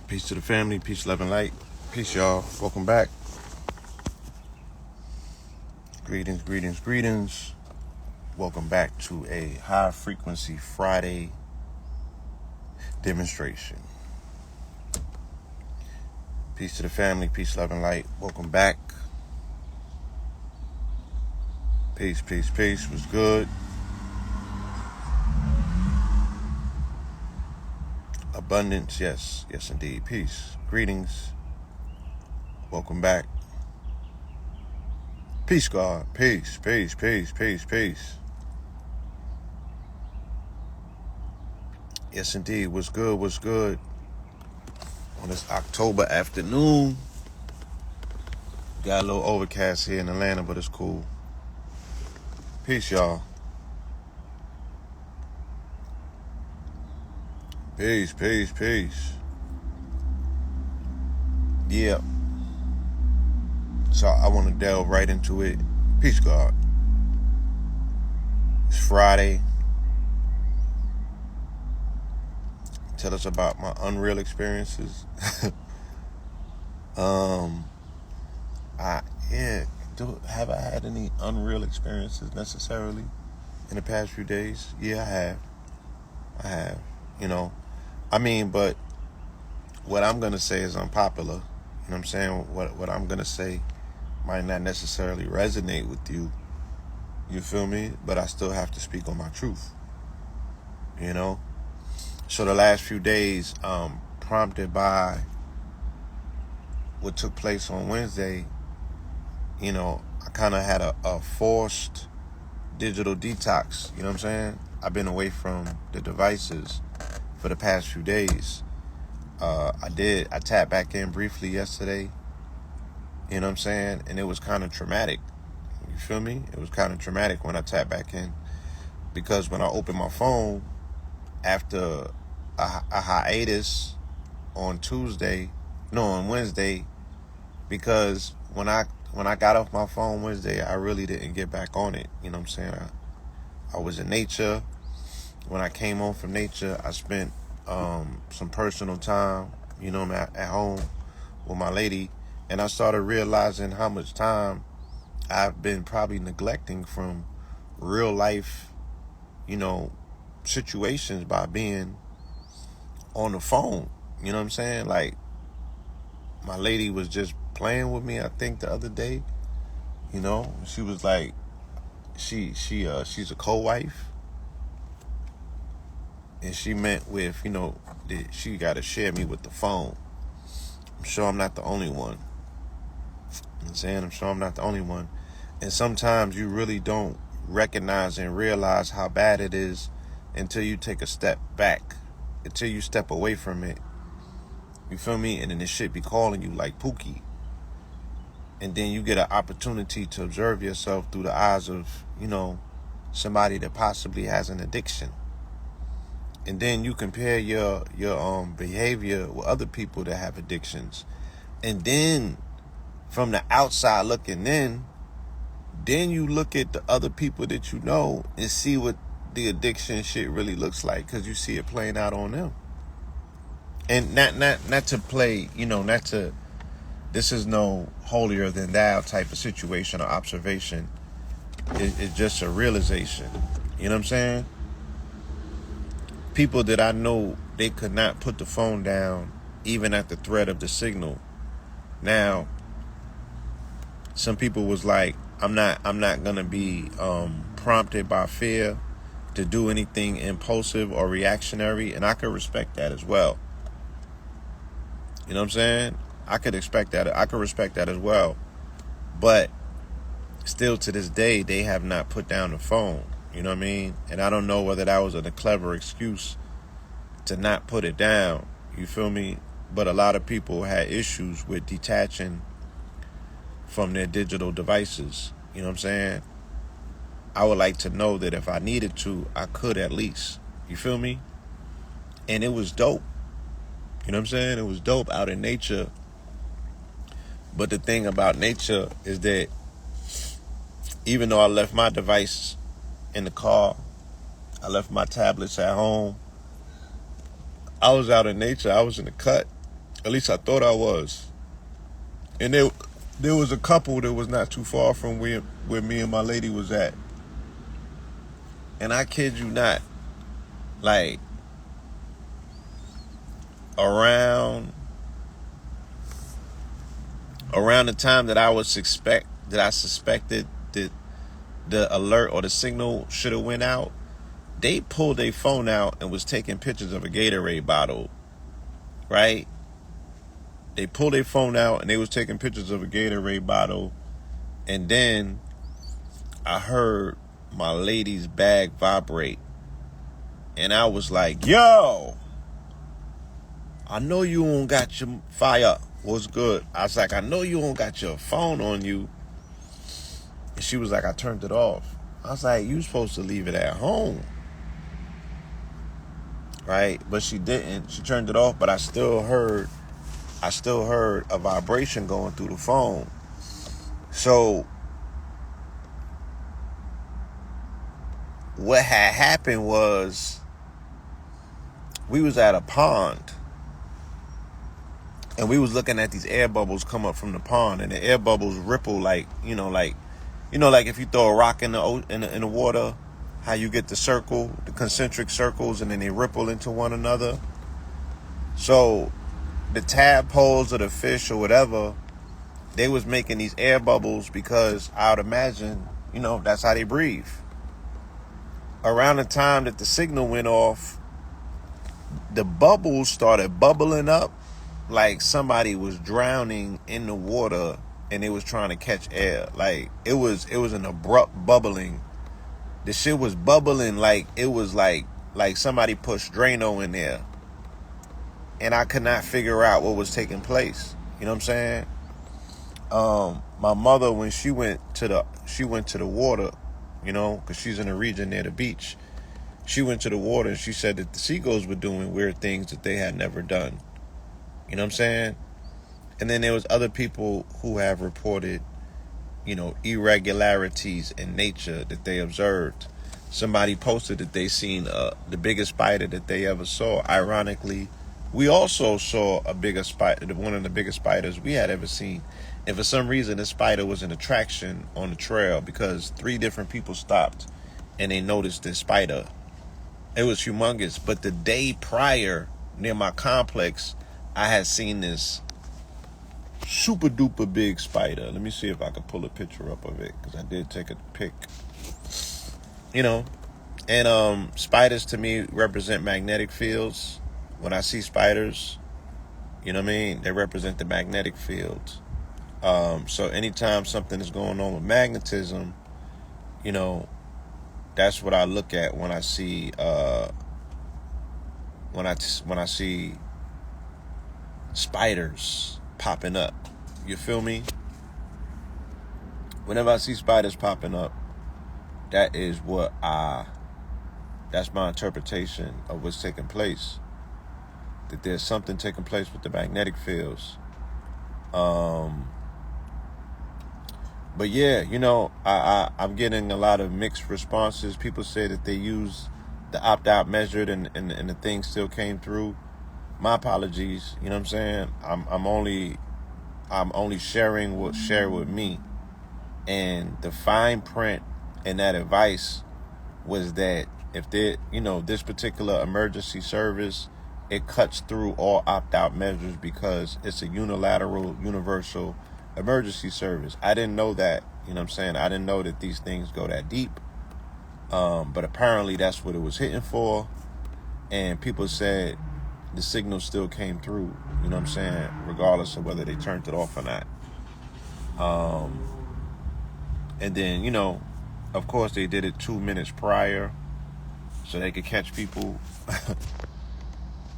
Peace to the family, peace, love, and light. Peace, y'all. Welcome back. Greetings, greetings, greetings. Welcome back to a high frequency Friday demonstration. Peace to the family, peace, love, and light. Welcome back. Peace, peace, peace. Was good. Abundance, yes, yes indeed. Peace. Greetings. Welcome back. Peace, God. Peace, peace, peace, peace, peace. Yes indeed. What's good? What's good? On this October afternoon. Got a little overcast here in Atlanta, but it's cool. Peace, y'all. Peace, peace, peace. Yeah. So I want to delve right into it. Peace, God. It's Friday. Tell us about my unreal experiences. Have I had any unreal experiences necessarily in the past few days? Yeah, I have. But what I'm going to say is unpopular. You know what I'm saying? What I'm going to say might not necessarily resonate with you. You feel me? But I still have to speak on my truth. So the last few days, prompted by what took place on Wednesday, I kind of had a forced digital detox. You know what I'm saying? I've been away from the devices for the past few days. I tapped back in briefly yesterday. You know what I'm saying? And it was kind of traumatic. You feel me? It was kind of traumatic when I tapped back in. Because when I opened my phone after a hiatus on Wednesday, because when I got off my phone Wednesday, I really didn't get back on it. You know what I'm saying? I was in nature. When I came home from nature, I spent some personal time, at home with my lady. And I started realizing how much time I've been probably neglecting from real life, situations by being on the phone. You know what I'm saying? Like, my lady was just playing with me, I think, the other day. She was like, she's a co-wife. And she meant with, that she got to share me with the phone. I'm sure I'm not the only one. I'm sure I'm not the only one. And sometimes you really don't recognize and realize how bad it is until you take a step back, until you step away from it. You feel me? And then this shit be calling you like Pookie. And then you get an opportunity to observe yourself through the eyes of, somebody that possibly has an addiction. And then you compare your behavior with other people that have addictions. And then from the outside looking in, then you look at the other people that you know and see what the addiction shit really looks like, because you see it playing out on them. And not to play, this is no holier than thou type of situation or observation. It's just a realization. You know what I'm saying? People that I know, they could not put the phone down even at the threat of the signal. Now, some people was like, I'm not gonna be prompted by fear to do anything impulsive or reactionary, and I could respect that as well. You know what I'm saying? I could respect that as well. But still to this day, they have not put down the phone. You know what I mean? And I don't know whether that was a clever excuse to not put it down. You feel me? But a lot of people had issues with detaching from their digital devices. You know what I'm saying? I would like to know that if I needed to, I could at least. You feel me? And it was dope. You know what I'm saying? It was dope out in nature. But the thing about nature is that even though I left my device in the car, I left my tablets at home, I was out in nature. I was in the cut. At least I thought I was. And there was a couple that was not too far from where me and my lady was at. And I kid you not, like around the time that I suspected that the alert or the signal should have went out, they pulled their phone out and was taking pictures of a Gatorade bottle, right? They pulled their phone out and they was taking pictures of a Gatorade bottle. And then I heard my lady's bag vibrate. And I was like, yo, I know you don't got your fire. What's good? I was like, I know you don't got your phone on you. And she was like, I turned it off. I was like, you supposed to leave it at home. Right? But she didn't. She turned it off, but I still heard a vibration going through the phone. So what had happened was we was at a pond and we was looking at these air bubbles come up from the pond, and the air bubbles ripple like if you throw a rock in the water, how you get the concentric circles, and then they ripple into one another. So the tadpoles or the fish or whatever, they was making these air bubbles because I would imagine, that's how they breathe. Around the time that the signal went off, the bubbles started bubbling up like somebody was drowning in the water and they was trying to catch air. Like it was an abrupt bubbling. The shit was bubbling like it was like somebody pushed Drano in there. And I could not figure out what was taking place. You know what I'm saying? My mother, when she went to the water, because she's in a region near the beach. She went to the water and she said that the seagulls were doing weird things that they had never done. You know what I'm saying? And then there was other people who have reported, irregularities in nature that they observed. Somebody posted that they seen the biggest spider that they ever saw. Ironically, we also saw a bigger spider, one of the biggest spiders we had ever seen. And for some reason, this spider was an attraction on the trail because 3 different people stopped and they noticed this spider. It was humongous. But the day prior, near my complex, I had seen this super duper big spider. Let me see if I can pull a picture up of it, because I did take a pic. And spiders to me represent magnetic fields. When I see spiders, you know what I mean? They represent the magnetic fields. So anytime something is going on with magnetism, that's what I look at when I see when I see spiders popping up. You feel me? Whenever I see spiders popping up, that's my interpretation of what's taking place. That there's something taking place with the magnetic fields. But yeah, I'm getting a lot of mixed responses. People say that they use the opt-out measured and the thing still came through. My apologies. You know what I'm saying? I'm only sharing what's shared with me. And the fine print in that advice was that if this particular emergency service, it cuts through all opt-out measures because it's a unilateral, universal emergency service. I didn't know that. You know what I'm saying? I didn't know that these things go that deep. But apparently that's what it was hitting for. And people said the signal still came through. You know what I'm saying? Regardless of whether they turned it off or not. And then, of course they did it 2 minutes prior so they could catch people.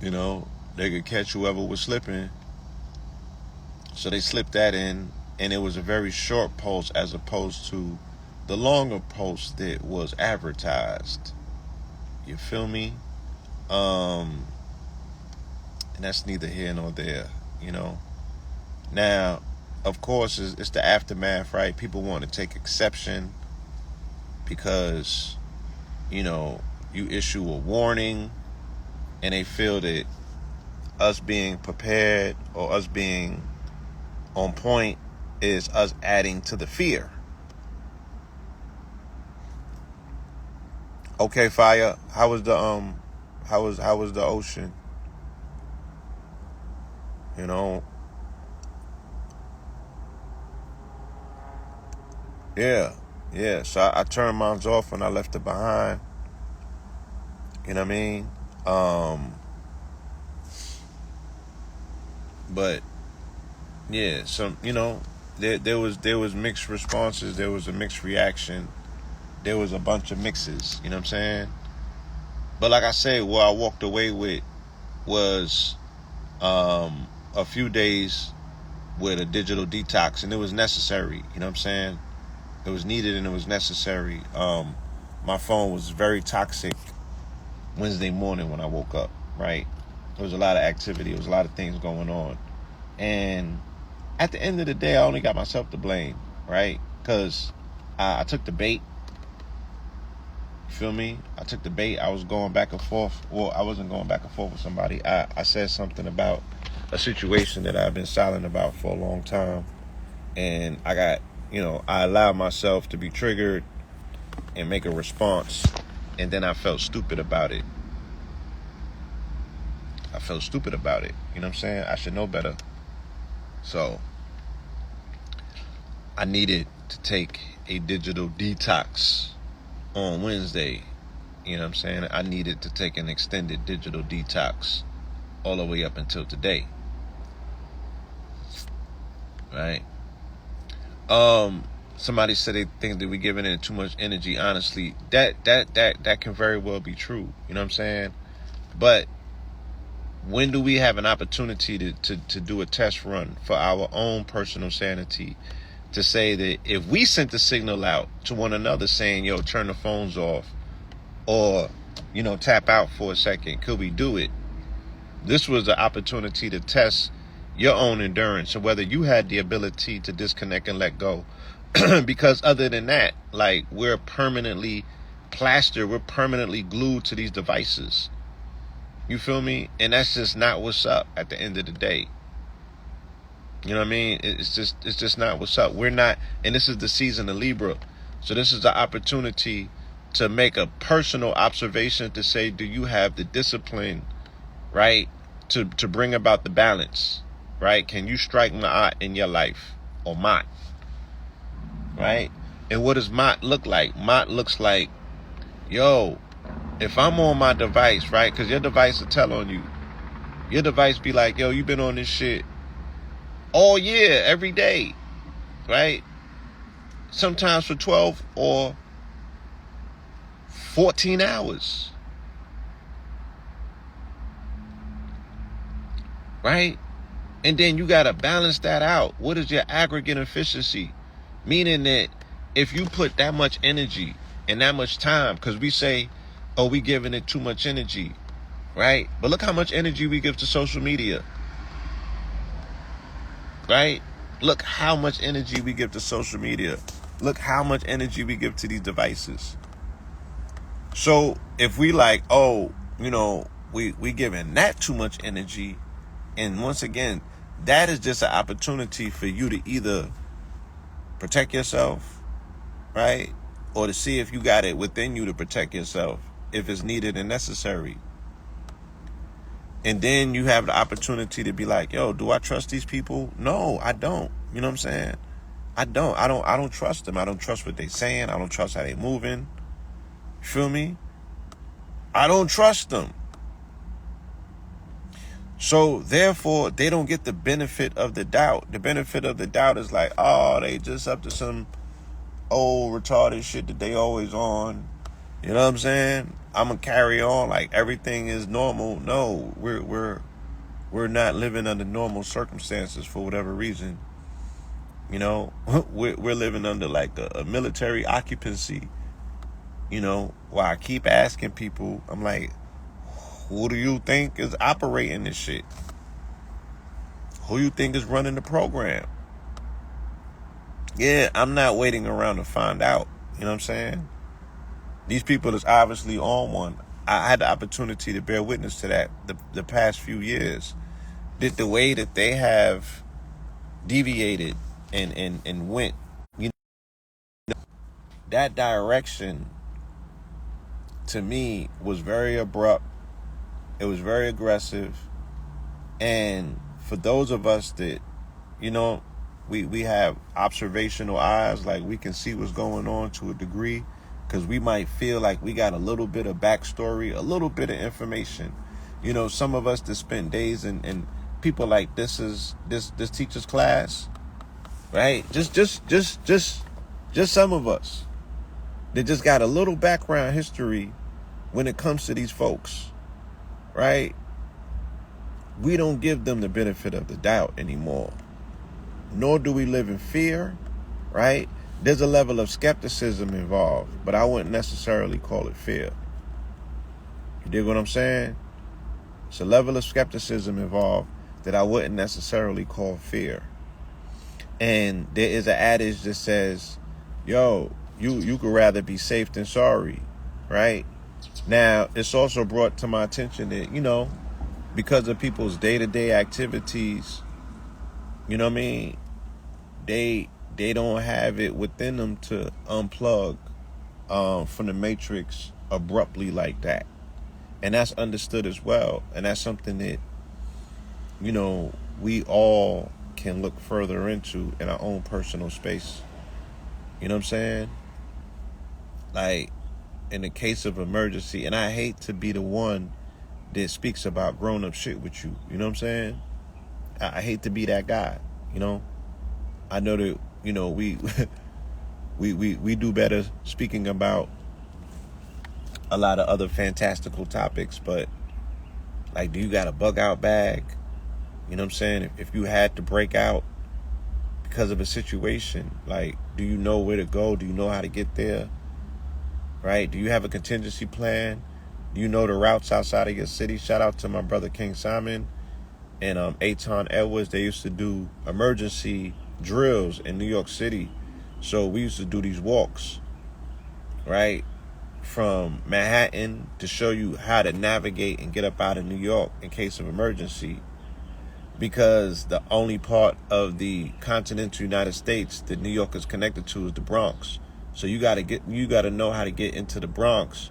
They could catch whoever was slipping. So they slipped that in, and it was a very short pulse as opposed to the longer pulse that was advertised. You feel me? And that's neither here nor there, Now, of course, it's the aftermath, right? People want to take exception because, you issue a warning and they feel that us being prepared or us being on point is us adding to the fear. Okay, Fire. How was the ocean? You know? Yeah. Yeah. So I turned mine off and I left it behind. You know what I mean? But yeah, there was mixed responses, there was a mixed reaction, there was a bunch of mixes, you know what I'm saying? But like I said, what I walked away with was a few days with a digital detox, and it was necessary, you know what I'm saying? It was needed and it was necessary. My phone was very toxic Wednesday morning when I woke up, right? There was a lot of activity, there was a lot of things going on. And at the end of the day, I only got myself to blame, right? Because I took the bait. You feel me? I took the bait. I was going back and forth. Well, I wasn't going back and forth with somebody. I said something about a situation that I've been silent about for a long time. And I allowed myself to be triggered and make a response. And then I felt stupid about it. You know what I'm saying? I should know better. So I needed to take a digital detox on Wednesday. You know what I'm saying? I needed to take an extended digital detox all the way up until today. Right? Somebody said they think that we're giving it too much energy. Honestly, that can very well be true. You know what I'm saying? But when do we have an opportunity to do a test run for our own personal sanity, to say that if we sent the signal out to one another saying, yo, turn the phones off, or, tap out for a second, could we do it? This was the opportunity to test your own endurance and whether you had the ability to disconnect and let go. Because other than that, like, we're permanently plastered, we're permanently glued to these devices. You feel me? And that's just not what's up at the end of the day. You know what I mean? It's just not what's up. We're not, and this is the season of Libra. So this is the opportunity to make a personal observation to say, do you have the discipline, right, to bring about the balance, right? Can you strike Ma'at in your life, or Mat, right? And what does Mat look like? Mat looks like, yo, if I'm on my device, right, because your device will tell on you. Your device be like, yo, you been on this shit all year, every day, right? Sometimes for 12 or 14 hours, right? And then you got to balance that out. What is your aggregate efficiency? Meaning that if you put that much energy and that much time, because we say, oh, we giving it too much energy, right? But look how much energy we give to social media, right? Look how much energy we give to social media. Look how much energy we give to these devices. So if we like, oh, we giving that too much energy, and once again, that is just an opportunity for you to either protect yourself, right? Or to see if you got it within you to protect yourself, if it's needed and necessary. And then you have the opportunity to be like, yo, do I trust these people? No, I don't. You know what I'm saying? I don't trust them. I don't trust what they saying. I don't trust how they moving. You feel me? I don't trust them. So therefore, they don't get the benefit of the doubt. The benefit of the doubt is like, oh, they just up to some old retarded shit that they always on. You know what I'm saying? I'm gonna carry on like everything is normal. No, we're not living under normal circumstances for whatever reason. We're living under like a military occupancy. Why I keep asking people, I'm like, who do you think is operating this shit? Who you think is running the program? Yeah, I'm not waiting around to find out. You know what I'm saying? These people is obviously on one. I had the opportunity to bear witness to that the past few years. the way that they have deviated and went, you know, that direction to me was very abrupt. It was very aggressive. And for those of us that, you know, we have observational eyes, like we can see what's going on to a degree, because we might feel like we got a little bit of backstory, a little bit of information. You know, some of us that spent days in people like this teacher's class, right? Just some of us that just got a little background history when it comes to these folks, right? We don't give them the benefit of the doubt anymore. Nor do we live in fear, right? There's a level of skepticism involved, but I wouldn't necessarily call it fear. You dig what I'm saying? It's a level of skepticism involved that I wouldn't necessarily call fear. And there is an adage that says, yo, you could rather be safe than sorry, right? Now, it's also brought to my attention that, you know, because of people's day-to-day activities, you know what I mean, they don't have it within them to unplug from the matrix abruptly like that. And that's understood as well. And that's something that, you know, we all can look further into in our own personal space. You know what I'm saying? Like, in the case of emergency, and I hate to be the one that speaks about grown-up shit with you. You know what I'm saying? I hate to be that guy, you know? I know that, you know, we do better speaking about a lot of other fantastical topics, but, like, do you got a bug-out bag? You know what I'm saying? If you had to break out because of a situation, like, do you know where to go? Do you know how to get there? Right? Do you have a contingency plan? Do you know the routes outside of your city? Shout out to my brother King Simon and Aton Edwards. They used to do emergency drills in New York City. So we used to do these walks, right, from Manhattan to show you how to navigate and get up out of New York in case of emergency. Because the only part of the continental United States that New York is connected to is the Bronx. So you got to know how to get into the Bronx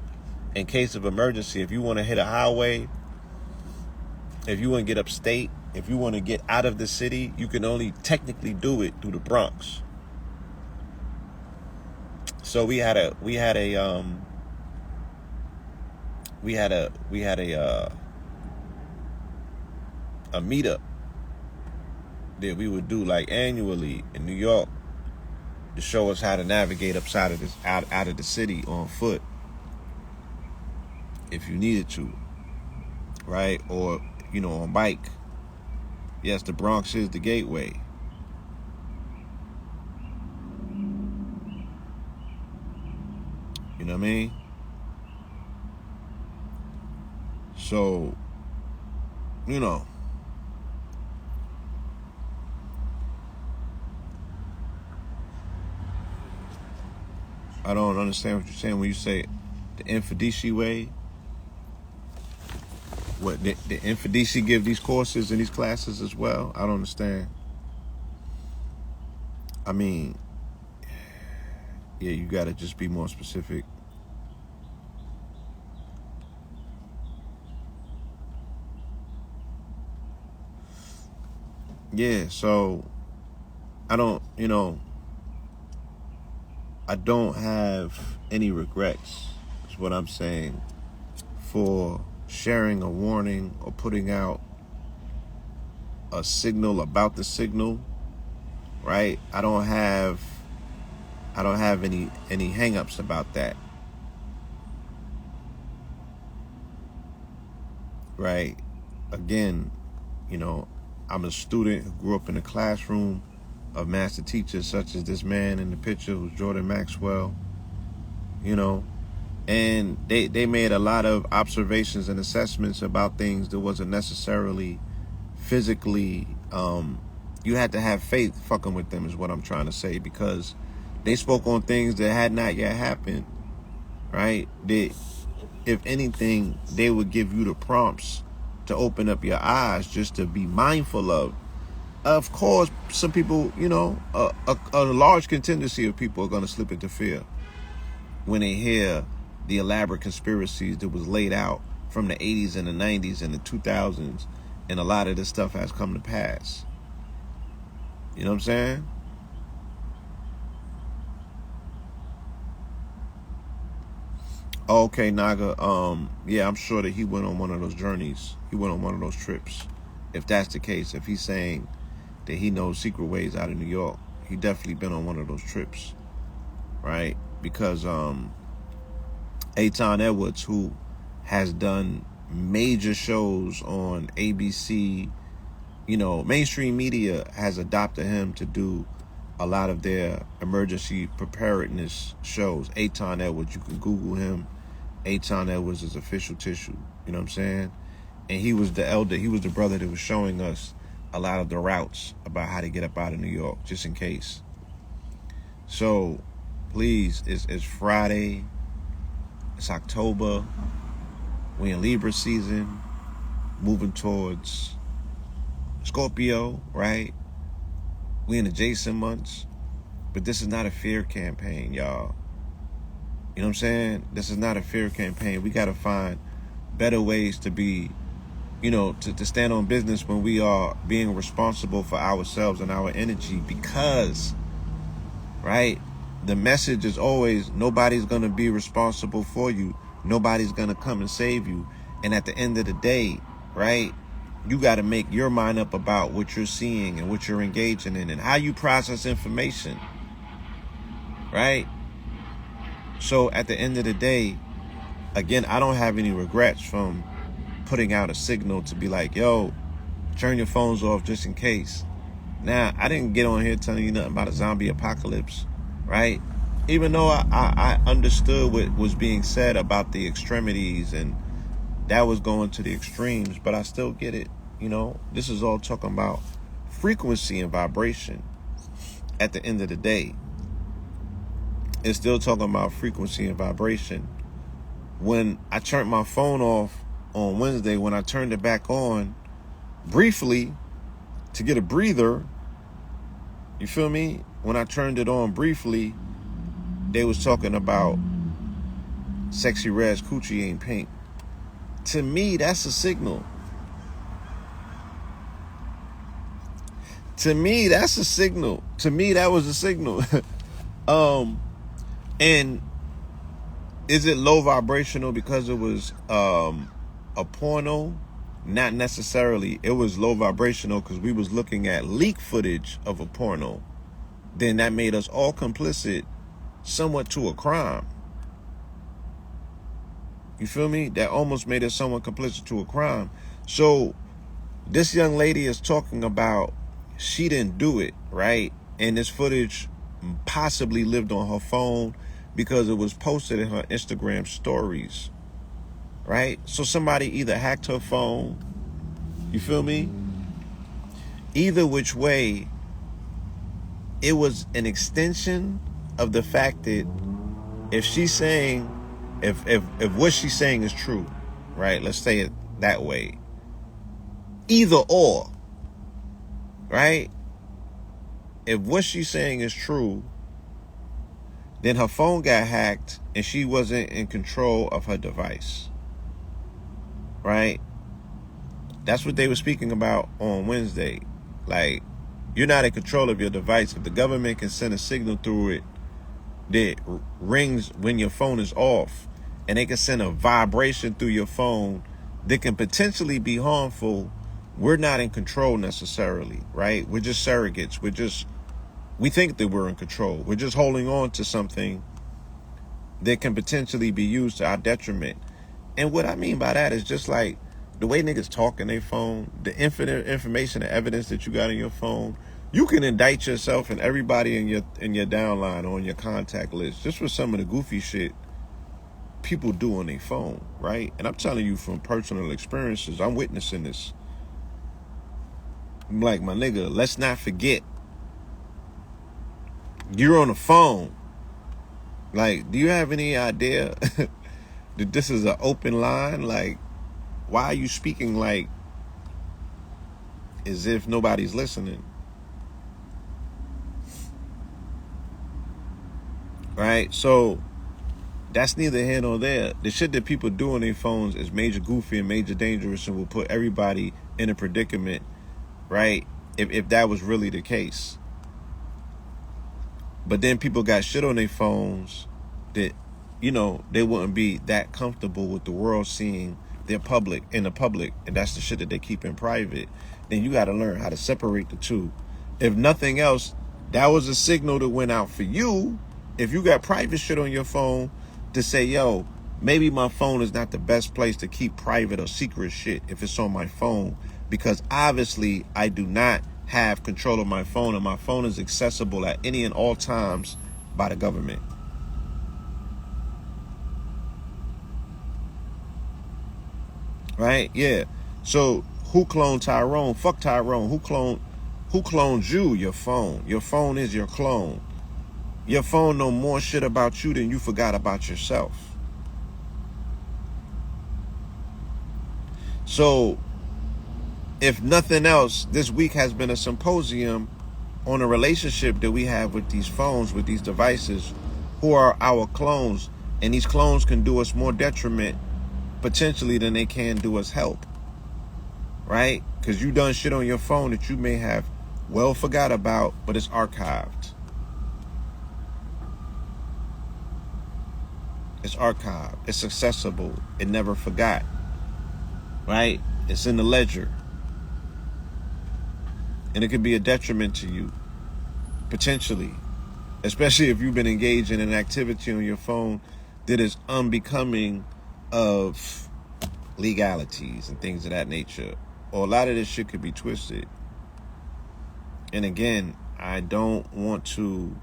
in case of emergency. If you want to hit a highway, if you want to get upstate, if you want to get out of the city, you can only technically do it through the Bronx. So we had a meetup that we would do like annually in New York to show us how to navigate out of the city on foot if you needed to, right? Or, you know, on bike. Yes, the Bronx is the gateway. You know what I mean? So, you know, I don't understand what you're saying when you say the Infidisi way. What, the Infidisi give these courses and these classes as well? I don't understand. I mean, yeah, you got to just be more specific. Yeah, so I don't have any regrets, is what I'm saying, for sharing a warning or putting out a signal about the signal, right? I don't have any hang-ups about that, right? Again, you know, I'm a student who grew up in the classroom of master teachers such as this man in the picture, who's Jordan Maxwell, you know, and they made a lot of observations and assessments about things that wasn't necessarily physically, you had to have faith fucking with them, is what I'm trying to say, because they spoke on things that had not yet happened, right? That, if anything, they would give you the prompts to open up your eyes, just to be mindful of. Of course, some people, a large contingency of people are going to slip into fear when they hear the elaborate conspiracies that was laid out from the 80s and the 90s and the 2000s, and a lot of this stuff has come to pass. You know what I'm saying? Okay, Naga. Yeah, I'm sure that he went on one of those journeys. He went on one of those trips. If that's the case, if he's saying that he knows secret ways out of New York, he definitely been on one of those trips, right? Because Eitan Edwards, who has done major shows on ABC, mainstream media has adopted him to do a lot of their emergency preparedness shows. Eitan Edwards, you can Google him. Eitan Edwards is official tissue. You know what I'm saying? And he was the elder. He was the brother that was showing us a lot of the routes about how to get up out of New York, just in case. So, please, it's Friday. It's October. We in Libra season, moving towards Scorpio, right? We in the Jason months. But this is not a fear campaign, y'all. You know what I'm saying? This is not a fear campaign. We got to find better ways to be, to stand on business when we are being responsible for ourselves and our energy, because, right, the message is always nobody's going to be responsible for you. Nobody's going to come and save you. And at the end of the day, right, you got to make your mind up about what you're seeing and what you're engaging in and how you process information, right? So at the end of the day, again, I don't have any regrets from putting out a signal to be like, yo, turn your phones off just in case. Now, I didn't get on here telling you nothing about a zombie apocalypse, right? Even though I understood what was being said about the extremities and that was going to the extremes, but I still get it. This is all talking about frequency and vibration at the end of the day. It's still talking about frequency and vibration. When I turned my phone off on Wednesday, when I turned it back on briefly to get a breather, you feel me? When I turned it on briefly, they was talking about Sexy Red's coochie ain't pink. To me, that's a signal. To me, that's a signal. To me, that was a signal. And is it low vibrational because it was a porno? Not necessarily. It was low vibrational because we was looking at leak footage of a porno. Then that made us all complicit somewhat to a crime. You feel me? That almost made us somewhat complicit to a crime. So this young lady is talking about she didn't do it, right? And this footage possibly lived on her phone because it was posted in her Instagram stories, right? So somebody either hacked her phone, you feel me? Either which way, it was an extension of the fact that if she's saying, if what she's saying is true, right? Let's say it that way. Either or, right? If what she's saying is true, then her phone got hacked and she wasn't in control of her device, right? That's what they were speaking about on Wednesday. Like, you're not in control of your device. If the government can send a signal through it that rings when your phone is off, and they can send a vibration through your phone that can potentially be harmful, we're not in control necessarily, right? We're just surrogates. We think that we're in control. We're just holding on to something that can potentially be used to our detriment. And what I mean by that is just like the way niggas talk in their phone, the infinite information and evidence that you got in your phone, you can indict yourself and everybody in your downline or on your contact list just for some of the goofy shit people do on their phone, right? And I'm telling you from personal experiences, I'm witnessing this. I'm like, my nigga, let's not forget, you're on the phone. Like, do you have any idea that this is an open line? Like, why are you speaking like as if nobody's listening. Right? So that's neither here nor there. The shit that people do on their phones is major goofy and major dangerous and will put everybody in a predicament, right? If that was really the case. But then people got shit on their phones that, they wouldn't be that comfortable with the world seeing their public in the public, and that's the shit that they keep in private. Then you got to learn how to separate the two. If nothing else, that was a signal that went out for you. If you got private shit on your phone, to say, yo, maybe my phone is not the best place to keep private or secret shit if it's on my phone, because obviously I do not have control of my phone, and my phone is accessible at any and all times by the government. Right? Yeah. So who cloned Tyrone? Fuck Tyrone. Who cloned you? Your phone. Your phone is your clone. Your phone know more shit about you than you forgot about yourself. So, if nothing else, this week has been a symposium on a relationship that we have with these phones, with these devices, who are our clones. And these clones can do us more detriment, potentially, than they can do us help. Right? Because you done shit on your phone that you may have well forgot about, but it's archived. It's archived. It's accessible. It never forgot. Right? It's in the ledger. And it could be a detriment to you, potentially. Especially if you've been engaged in an activity on your phone that is unbecoming of legalities and things of that nature. Or a lot of this shit could be twisted. And again, I don't want to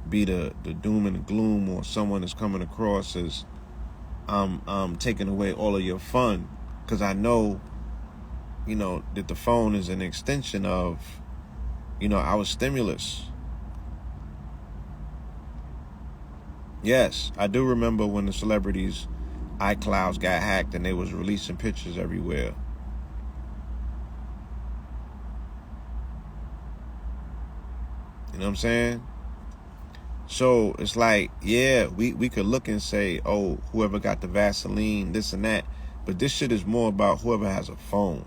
be the doom and the gloom, or someone that's coming across as I'm taking away all of your fun, because I know, that the phone is an extension of, our stimulus. Yes, I do remember when the celebrities' iClouds got hacked and they was releasing pictures everywhere. You know what I'm saying? So it's like, yeah, we could look and say, oh, whoever got the Vaseline, this and that. But this shit is more about whoever has a phone.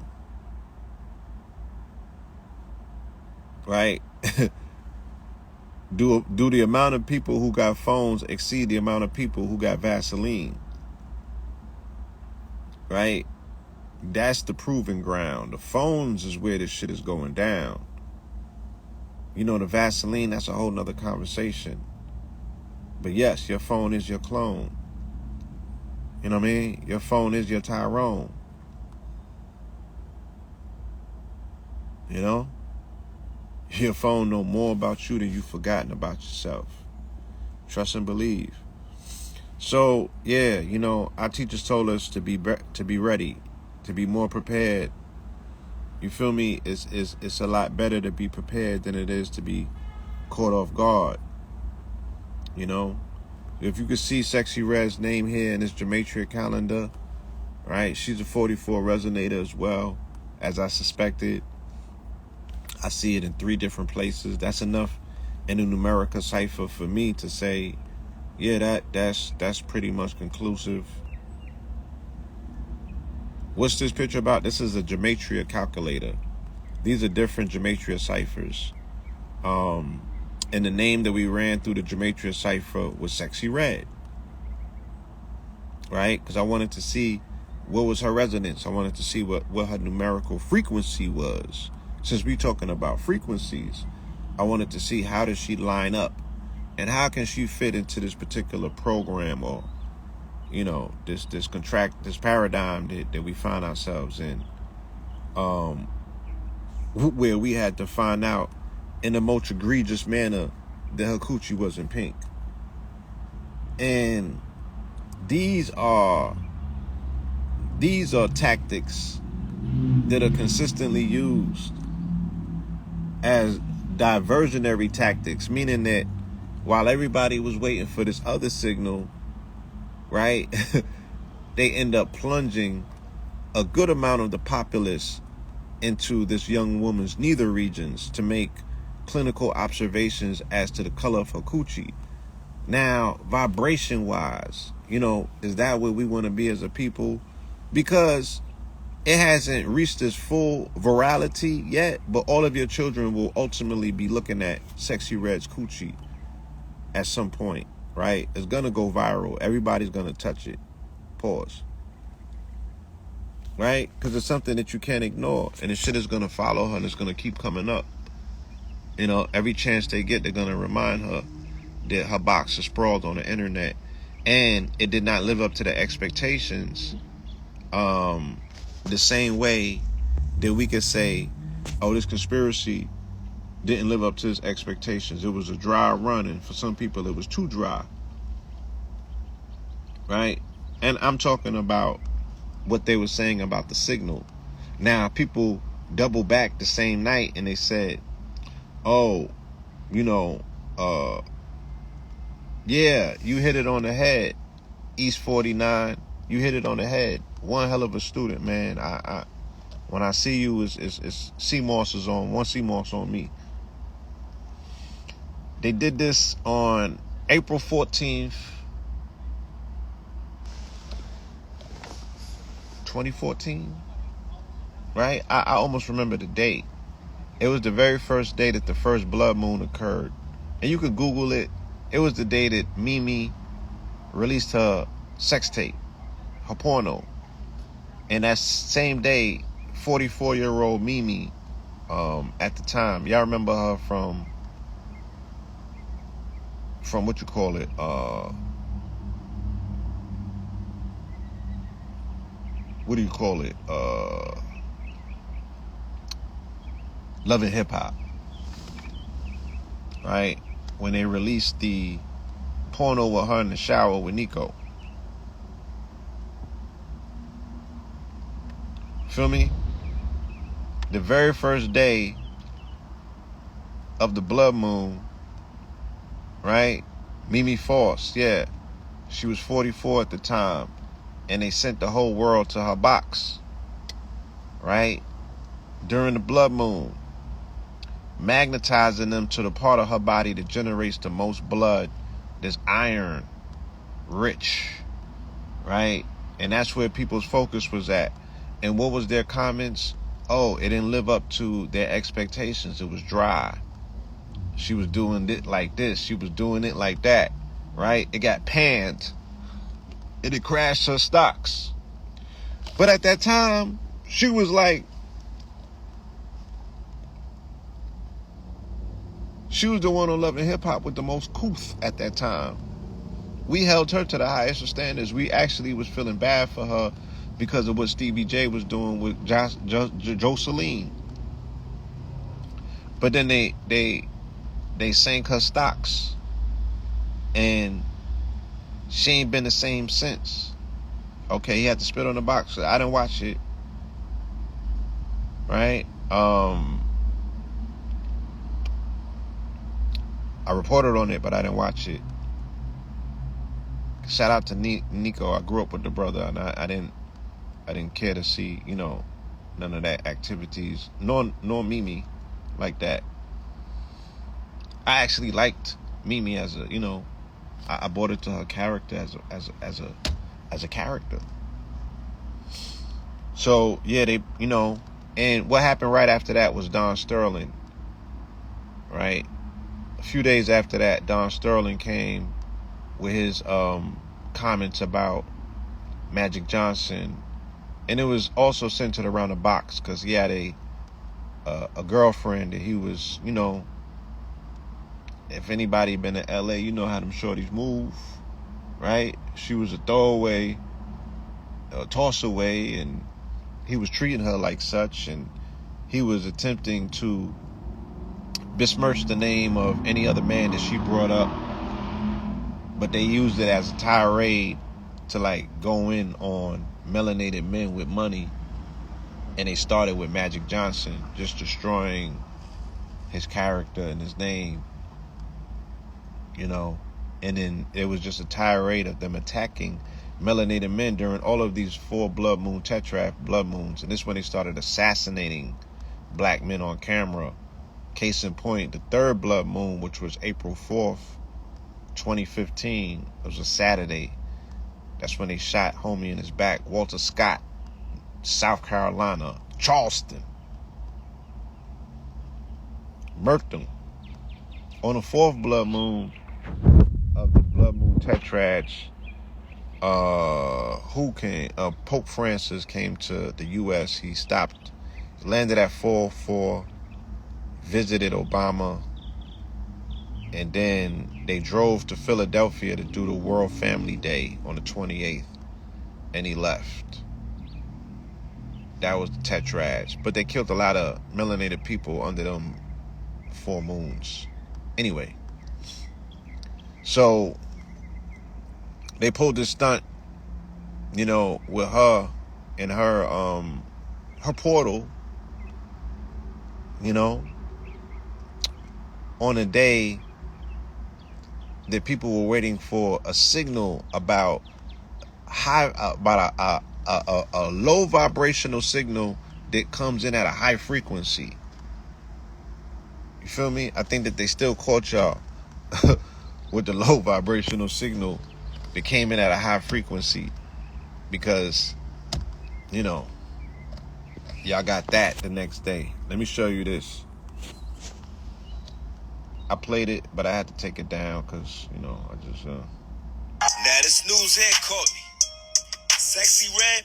Right? Do the amount of people who got phones exceed the amount of people who got Vaseline? Right? That's the proving ground. The phones is where this shit is going down. The Vaseline, that's a whole nother conversation. But yes, your phone is your clone. You know what I mean? Your phone is your Tyrone. Your phone know more about you than you've forgotten about yourself. Trust and believe. So, yeah, our teachers told us to be ready, to be more prepared. You feel me? It's a lot better to be prepared than it is to be caught off guard. If you could see Sexy Red's name here in this Gematria calendar, right? She's a 44 resonator as well, as I suspected. I see it in 3 different places. That's enough in the numerical cipher for me to say, yeah, that's pretty much conclusive. What's this picture about? This is a Gematria calculator. These are different Gematria ciphers. And the name that we ran through the Gematria cipher was Sexy Red. Right? Because I wanted to see what was her resonance. I wanted to see what her numerical frequency was. Since we're talking about frequencies, I wanted to see how does she line up, and how can she fit into this particular program, or this paradigm that we find ourselves in, where we had to find out in a most egregious manner that her coochie wasn't pink. And these are tactics that are consistently used as diversionary tactics, meaning that while everybody was waiting for this other signal, right, they end up plunging a good amount of the populace into this young woman's nether regions to make clinical observations as to the color of her coochie. Now, vibration wise, is that where we want to be as a people? Because it hasn't reached its full virality yet, but all of your children will ultimately be looking at Sexy Red's coochie at some point, right? It's going to go viral. Everybody's going to touch it. Pause. Right? Because it's something that you can't ignore. And the shit is going to follow her and it's going to keep coming up. Every chance they get, they're going to remind her that her box is sprawled on the internet. And it did not live up to the expectations. The same way that we could say, oh, this conspiracy didn't live up to its expectations. It was a dry run, and for some people it was too dry. Right? And I'm talking about what they were saying about the signal. Now, people double back the same night and they said, oh, yeah, you hit it on the head, East 49. You hit it on the head. One hell of a student, man. I when I see you, it's CMOS is on. One CMOS on me. They did this on April 14th, 2014. Right? I almost remember the date. It was the very first day that the first blood moon occurred. And you could Google it. It was the day that Mimi released her sex tape, her porno. And that same day, 44-year-old Mimi, at the time, y'all remember her from what you call it, what do you call it, Love and Hip Hop, right? When they released the porno with her in the shower with Nico. Feel me? The very first day of the blood moon, right? Mimi Faust, yeah. She was 44 at the time. And they sent the whole world to her box, right? During the blood moon. Magnetizing them to the part of her body that generates the most blood, that's iron rich, right? And that's where people's focus was at. And what was their comments? Oh, it didn't live up to their expectations. It was dry. She was doing it like this. She was doing it like that, right? It got panned. It crashed her stocks. But at that time, she was like, she was the one on Love and Hip Hop with the most couth at that time. We held her to the highest of standards. We actually was feeling bad for her because of what Stevie J was doing with Joseline. But then they sank her stocks. And she ain't been the same since. Okay, he had to spit on the box. I didn't watch it. Right? I reported on it, but I didn't watch it. Shout out to Nico. I grew up with the brother, and I didn't care to see, none of that activities, nor Mimi like that. I actually liked Mimi as a, I bought it to her character as a character. So yeah, they, and what happened right after that was Don Sterling, right? A few days after that, Don Sterling came with his comments about Magic Johnson, and it was also centered around a box because he had a girlfriend that he was, if anybody been to LA, you know how them shorties move, right? She was a throwaway, a toss away, and he was treating her like such, and he was attempting to besmirch the name of any other man that she brought up, but they used it as a tirade to go in on melanated men with money, and they started with Magic Johnson, just destroying his character and his name, and then it was just a tirade of them attacking melanated men during all of these 4 blood moon tetrad blood moons, and this is when they started assassinating black men on camera. Case in point, the third blood moon, which was April 4th, 2015. It was a Saturday. That's when they shot homie in his back, Walter Scott, South Carolina, Charleston. Murked him. On the fourth blood moon of the blood moon tetrads, Pope Francis came to the U.S. He stopped, landed at 404, visited Obama, and then they drove to Philadelphia to do the World Family Day on the 28th, and he left. That was the tetrads. But they killed a lot of melanated people under them 4 moons. Anyway, so they pulled this stunt, you know, with her and her portal, you know, on a day that people were waiting for a signal about a low vibrational signal that comes in at a high frequency. You feel me? I think that they still caught y'all with the low vibrational signal that came in at a high frequency because, you know, y'all got that the next day. Let me show you this. I played it, but I had to take it down because, you know, I just... Now this news here caught me. Sexy Red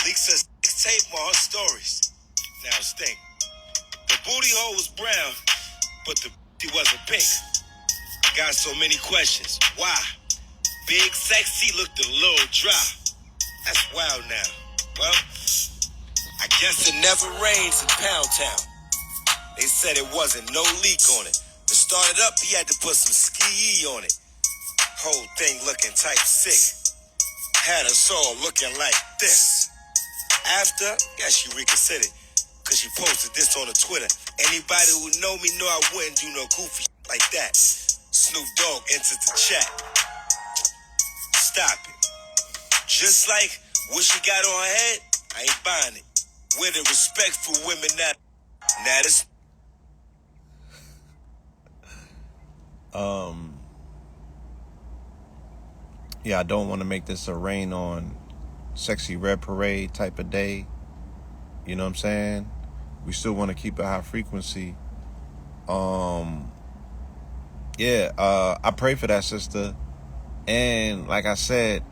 leaks her sex tape on her stories. Now think. The booty hole was brown, but the booty wasn't pink. Got so many questions. Why? Big Sexy looked a little dry. That's wild now. Well, I guess it never rains in Pound Town. They said it wasn't no leak on it. To start it up, he had to put some ski on it. Whole thing looking type sick. Had us all looking like this. After, yeah, she reconsidered. Cause she posted this on her Twitter. Anybody who know me know I wouldn't do no goofy like that. Snoop Dogg entered the chat. Stop it. Just like what she got on her head, I ain't buying it. With the respect for women that... Now this... Yeah, I don't want to make this a rain on Sexy Red Parade type of day. You know what I'm saying? We still want to keep a high frequency. I pray for that sister. And like I said,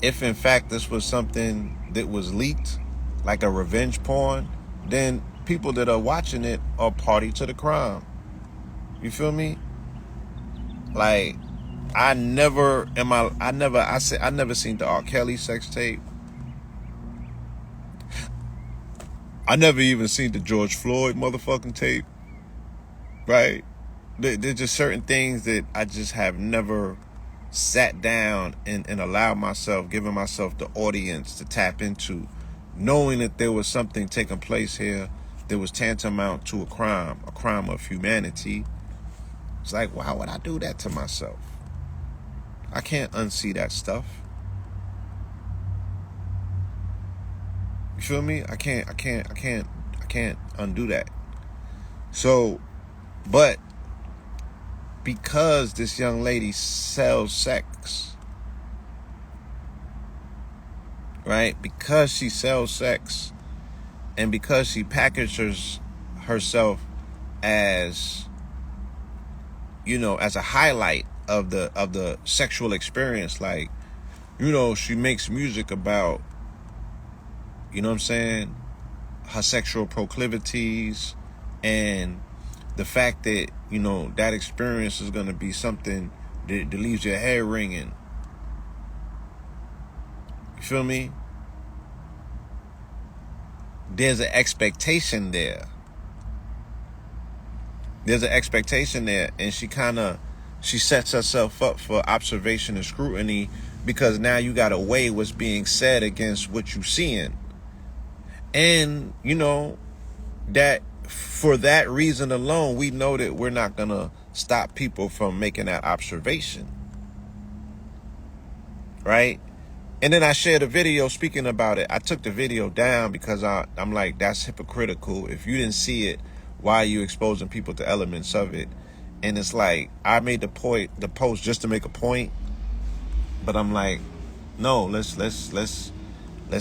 if in fact this was something that was leaked, like a revenge porn, then people that are watching it are party to the crime. You feel me? Like, I never seen the R. Kelly sex tape. I never even seen the George Floyd motherfucking tape. Right? There's just certain things that I just have never sat down and allowed myself, given myself the audience to tap into, knowing that there was something taking place here that was tantamount to a crime of humanity. It's like, why would I do that to myself? I can't unsee that stuff. You feel me? I can't undo that. So, but because this young lady sells sex, right? Because she sells sex, and because she packages herself as, you know, as a highlight of the sexual experience, like, you know, she makes music about, you know what I'm saying, her sexual proclivities, and the fact that, you know, that experience is going to be something that leaves your hair ringing. You feel me? There's an expectation there. And she sets herself up for observation and scrutiny, because now you got to weigh what's being said against what you're seeing. And, you know, that for that reason alone, we know that we're not going to stop people from making that observation. Right? And then I shared a video speaking about it. I took the video down because I'm like, that's hypocritical. If you didn't see it, why are you exposing people to elements of it? And it's like, I made the post just to make a point, but I'm like, no, let's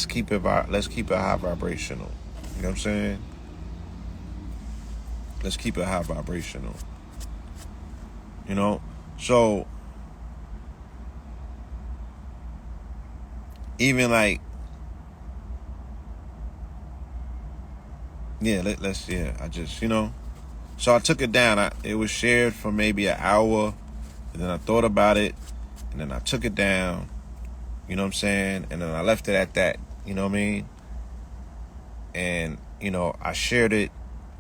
keep it high vibrational. You know what I'm saying? Let's keep it high vibrational. You know, so even like, yeah, I just, so I took it down. It was shared for maybe an hour, and then I thought about it, and then I took it down, you know what I'm saying? And then I left it at that, you know what I mean? And, I shared it,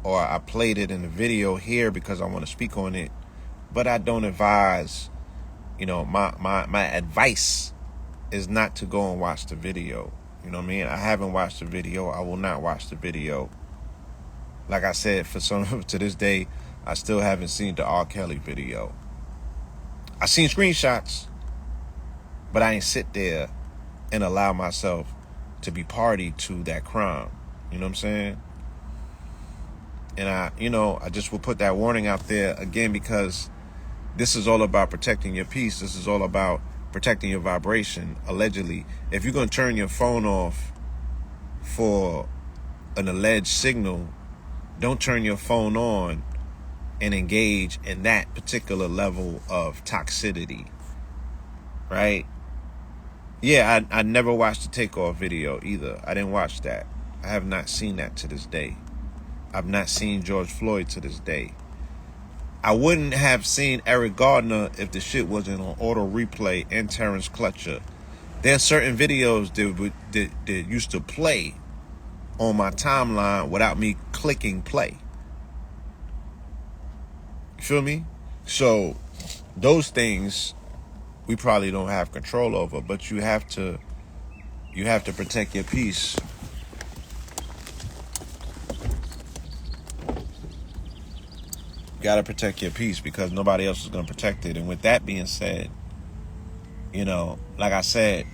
or I played it in the video here because I want to speak on it, but I don't advise, my advice is not to go and watch the video. You know what I mean? I haven't watched the video. I will not watch the video. Like I said, to this day, I still haven't seen the R. Kelly video. I seen screenshots, but I ain't sit there and allow myself to be party to that crime. You know what I'm saying? And I just will put that warning out there again, because this is all about protecting your peace. This is all about protecting your vibration, allegedly. If you're going to turn your phone off for an alleged signal, don't turn your phone on and engage in that particular level of toxicity, right? Yeah, I never watched the Takeoff video either. I didn't watch that. I have not seen that to this day. I've not seen George Floyd to this day. I wouldn't have seen Eric Gardner if the shit wasn't on auto replay and Terrence Clutcher. There are certain videos that used to play on my timeline without me clicking play. You feel me? So those things we probably don't have control over, but you have to protect your peace. You got to protect your peace because nobody else is going to protect it. And with that being said, like I said,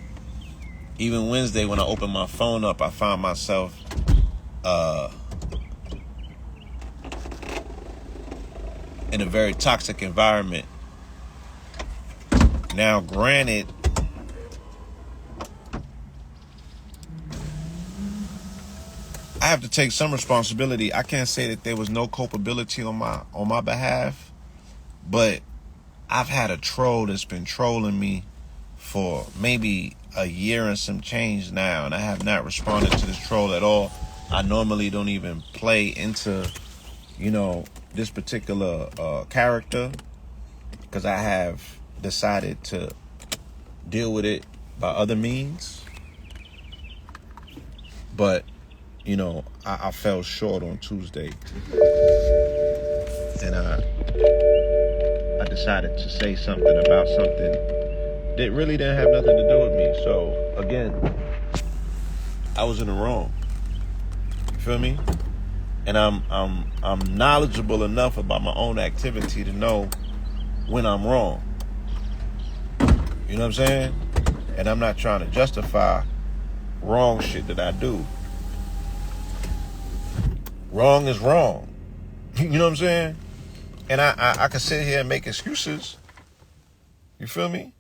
even Wednesday when I opened my phone up, I found myself in a very toxic environment. Now, granted, I have to take some responsibility. I can't say that there was no culpability on my behalf, but I've had a troll that's been trolling me for maybe a year and some change now, and I have not responded to this troll at all. I normally don't even play into, this particular character because I have decided to deal with it by other means. But I fell short on Tuesday, and I decided to say something about something that really didn't have nothing to do with me. So again, I was in the wrong. You feel me? And I'm knowledgeable enough about my own activity to know when I'm wrong. You know what I'm saying? And I'm not trying to justify wrong shit that I do. Wrong is wrong. You know what I'm saying? And I can sit here and make excuses. You feel me?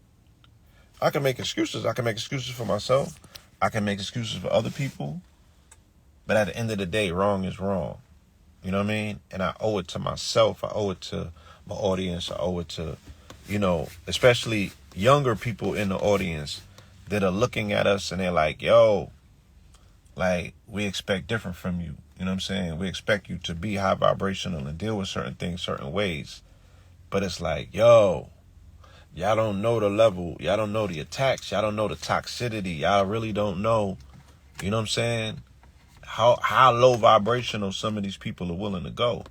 I can make excuses. I can make excuses for myself. I can make excuses for other people. But at the end of the day, wrong is wrong. You know what I mean? And I owe it to myself. I owe it to my audience. I owe it to, especially younger people in the audience that are looking at us and they're like, yo, like, we expect different from you. You know what I'm saying? We expect you to be high vibrational and deal with certain things certain ways. But it's like, yo, y'all don't know the level. Y'all don't know the attacks. Y'all don't know the toxicity. Y'all really don't know, you know what I'm saying? How low vibrational some of these people are willing to go.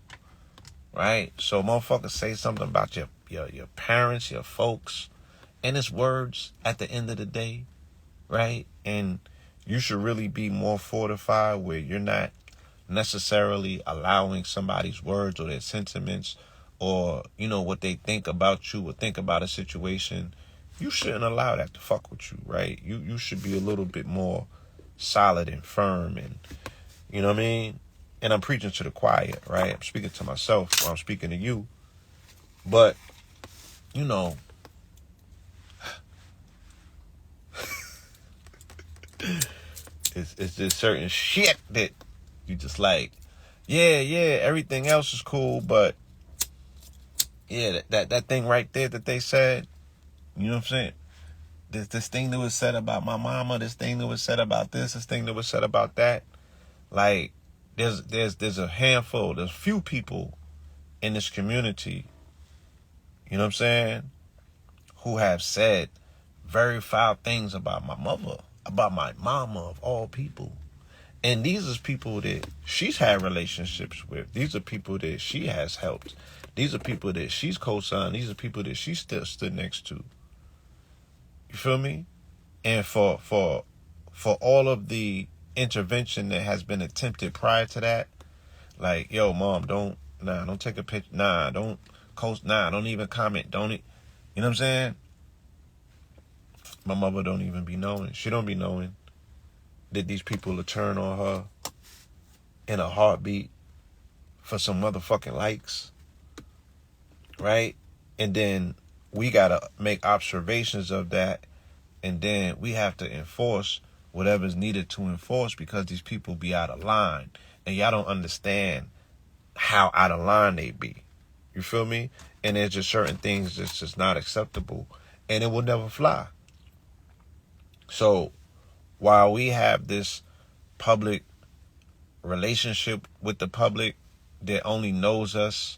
Right? So motherfuckers say something about your parents, your folks, and it's words at the end of the day. Right? And you should really be more fortified where you're not necessarily allowing somebody's words or their sentiments or, what they think about you or think about a situation you shouldn't allow that to fuck with you, right? You should be a little bit more solid and firm, and you know what I mean? And I'm preaching to the choir, right? I'm speaking to myself or I'm speaking to you. But, you know, it's just certain shit that you just like, yeah, everything else is cool, but yeah, that thing right there that they said, you know what I'm saying? This thing that was said about my mama, this thing that was said about this thing that was said about that. Like, there's a handful, there's few people in this community, you know what I'm saying, who have said very foul things about my mother, about my mama of all people. And these are people that she's had relationships with. These are people that she has helped. These are people that she's co-signed. These are people that she still stood next to. You feel me? And for all of the intervention that has been attempted prior to that, like, yo, mom, don't take a picture. Don't even comment. You know what I'm saying? My mother don't even be knowing. She don't be knowing that these people will turn on her in a heartbeat for some motherfucking likes, right? And then we gotta make observations of that, and then we have to enforce whatever's needed to enforce, because these people be out of line, and y'all don't understand how out of line they be. You feel me? And there's just certain things that's just not acceptable, and it will never fly. So while we have this public relationship with the public that only knows us,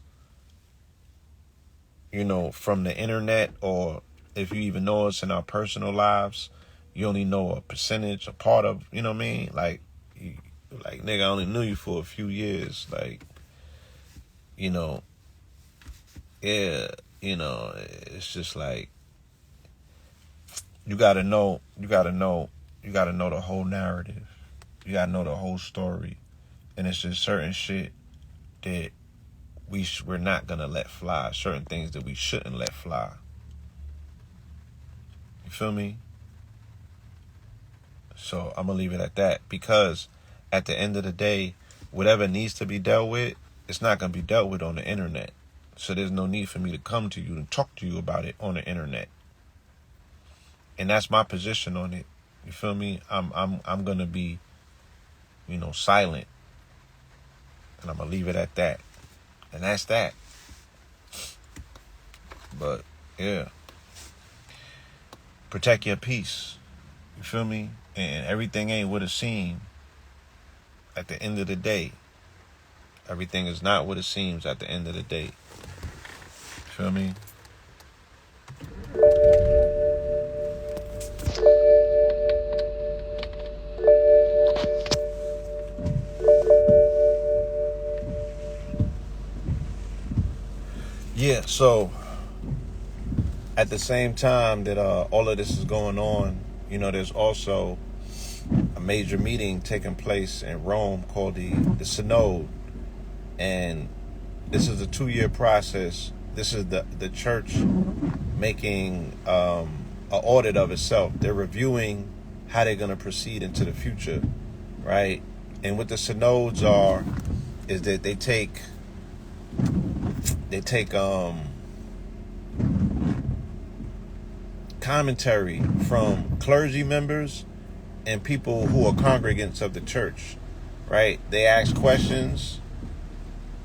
you know, from the internet, or if you even know us in our personal lives, you only know a percentage, a part of, you know what I mean? Like, nigga, I only knew you for a few years. Like, you know, yeah, you know, it's just like, you gotta know the whole narrative. You gotta know the whole story. And it's just certain shit that we're not gonna let fly. Certain things that we shouldn't let fly. You feel me? So I'm gonna leave it at that, because at the end of the day, whatever needs to be dealt with, it's not gonna be dealt with on the internet. So there's no need for me to come to you and talk to you about it on the internet. And that's my position on it. You feel me? I'm gonna be, you know, silent. And I'm gonna leave it at that. And that's that. But yeah. Protect your peace. You feel me? And everything ain't what it seems at the end of the day. Everything is not what it seems at the end of the day. You feel me? Yeah, so at the same time that all of this is going on, you know, there's also a major meeting taking place in Rome called the Synod. And this is a 2-year process. This is the church making an audit of itself. They're reviewing how they're going to proceed into the future, right? And what the synods are is that they take commentary from clergy members and people who are congregants of the church, right? They ask questions.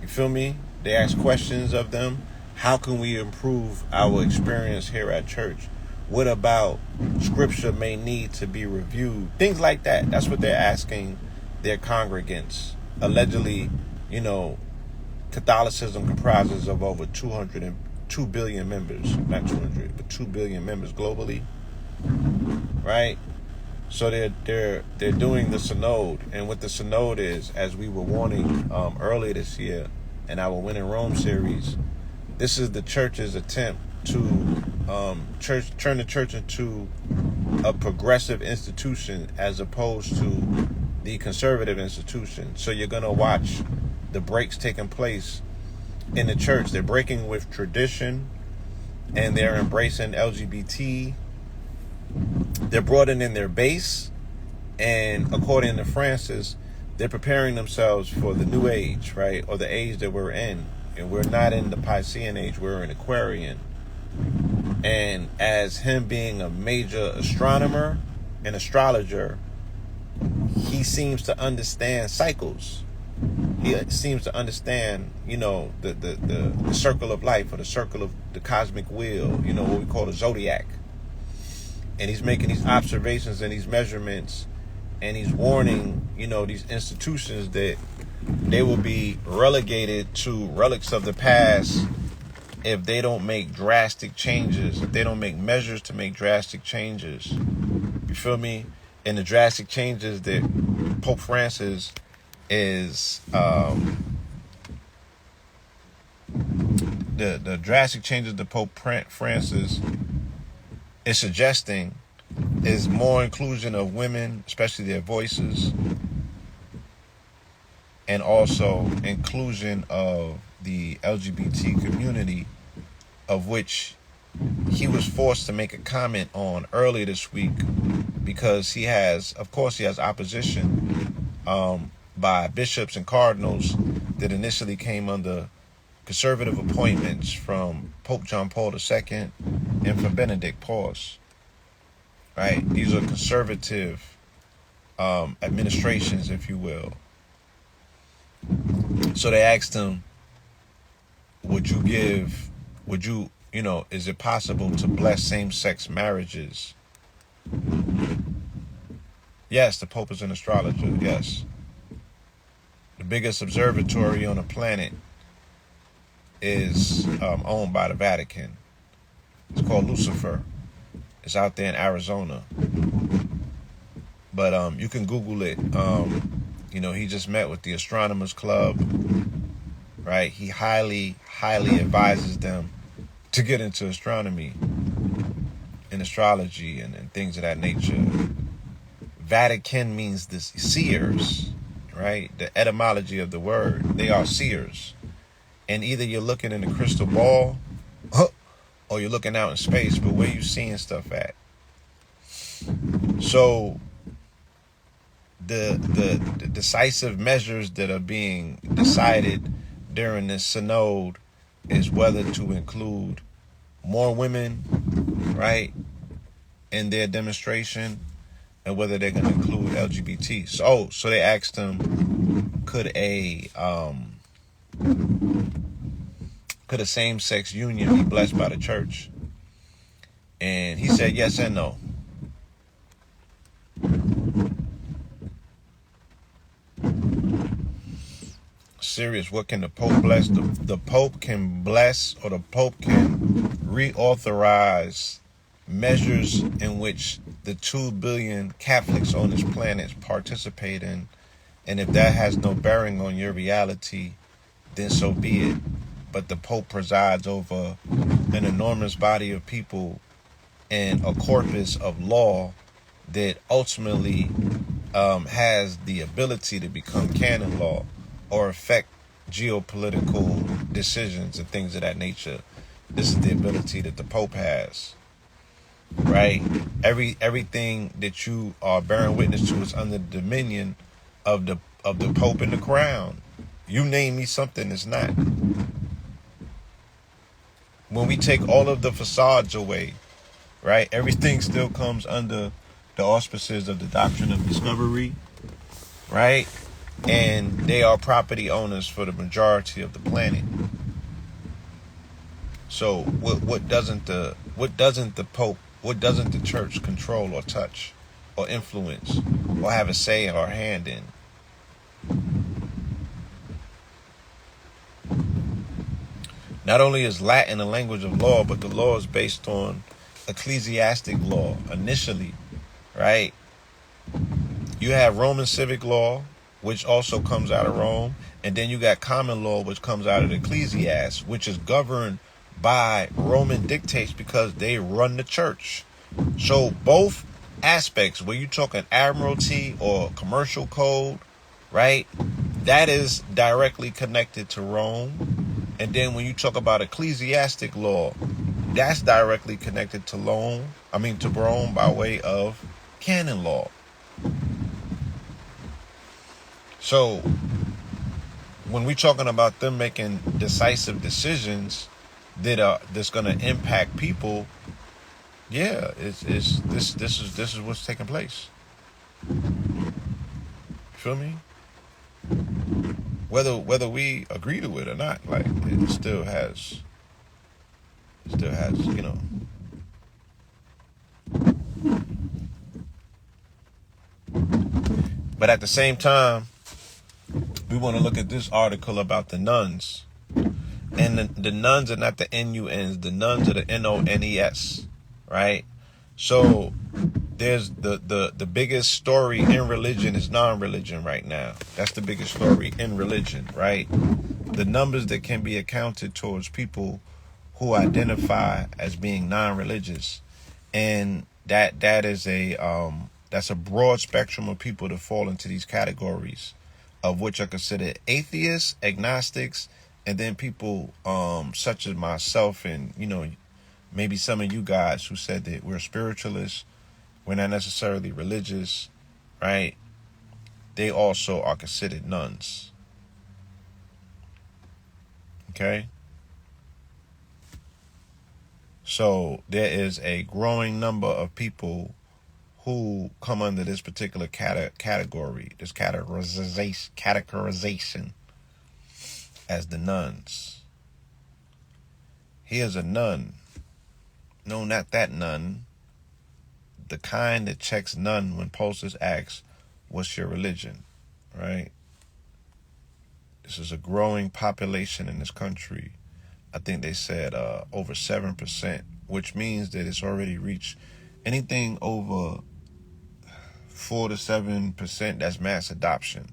You feel me? They ask questions of them. How can we improve our experience here at church? What about scripture may need to be reviewed? Things like that. That's what they're asking their congregants. Allegedly, you know, Catholicism comprises of over 2 billion members. Not 200, but 2 billion members globally. Right? So they're doing the Synod. And what the Synod is, as we were warning earlier this year in our When in Rome series, this is the church's attempt to turn the church into a progressive institution as opposed to the conservative institution. So you're going to watch the breaks taking place in the church. They're breaking with tradition, and they're embracing LGBT they're broadening their base, and according to Francis, they're preparing themselves for the new age, right? Or the age that we're in. And we're not in the Piscean age, we're in Aquarian. And as him being a major astronomer and astrologer, he seems to understand cycles. He seems to understand, the circle of life, or the circle of the cosmic wheel, what we call the zodiac. And he's making these observations and these measurements, and he's warning, these institutions that they will be relegated to relics of the past if they don't make drastic changes, if they don't make measures to make drastic changes. You feel me? And the drastic changes that Pope Francis is the drastic changes that Pope Francis is suggesting is more inclusion of women, especially their voices, and also inclusion of the LGBT community, of which he was forced to make a comment on earlier this week, because he has opposition by bishops and cardinals that initially came under conservative appointments from Pope John Paul II and from Benedict Paus. Right? These are conservative administrations, if you will. So they asked him, is it possible to bless same-sex marriages? Yes, the Pope is an astrologer, yes. The biggest observatory on the planet is owned by the Vatican. It's called Lucifer. It's out there in Arizona. But you can Google it. He just met with the Astronomers Club, right? He highly, highly advises them to get into astronomy and astrology and things of that nature. Vatican means the seers, right? The etymology of the word. They are seers. And either you're looking in a crystal ball or you're looking out in space, but where you seeing stuff at? So the decisive measures that are being decided during this synod is whether to include more women, right, in their demonstration, and whether they're going to include LGBT. So they asked him, could a same-sex union be blessed by the church? And he said yes and no. Serious, what can the Pope bless? The Pope can bless, or the Pope can reauthorize measures in which the 2 billion Catholics on this planet participate in. And if that has no bearing on your reality, then so be it. But the Pope presides over an enormous body of people and a corpus of law that ultimately has the ability to become canon law or affect geopolitical decisions and things of that nature. This is the ability that the Pope has, right? Everything that you are bearing witness to is under the dominion of the Pope and the crown. You name me something that's not. When we take all of the facades away, right, everything still comes under the auspices of the doctrine of discovery, right? And they are property owners for the majority of the planet. So what doesn't the Pope, what doesn't the church control or touch or influence or have a say or hand in? Not only is Latin a language of law, but the law is based on ecclesiastic law initially, right? You have Roman civic law, which also comes out of Rome, and then you got common law, which comes out of the ecclesiast, which is governed by Roman dictates because they run the church. So both aspects, where you're talking admiralty or commercial code, right, that is directly connected to Rome. And then when you talk about ecclesiastic law, that's directly connected to Rome by way of canon law. So when we're talking about them making decisive decisions that's going to impact people, yeah, this is what's taking place. Feel me? Whether we agree to it or not, like it still has, you know. But at the same time, we want to look at this article about the nuns. And the nuns are not the N-U-Ns. The nuns are the N-O-N-E-S. Right? So there's the biggest story in religion is non-religion right now. That's the biggest story in religion, right? The numbers that can be accounted towards people who identify as being non-religious. And that is that's a broad spectrum of people that fall into these categories, of which are considered atheists, agnostics, and then people such as myself and, you know, maybe some of you guys who said that we're spiritualists, we're not necessarily religious, right? They also are considered nuns. Okay? So there is a growing number of people who come under this particular category, this categorization as the nuns. Here's a nun. No, not that nun. The kind that checks none when posters ask, what's your religion? Right? This is a growing population in this country. I think they said over 7%, which means that it's already reached anything over 4 to 7%. That's mass adoption.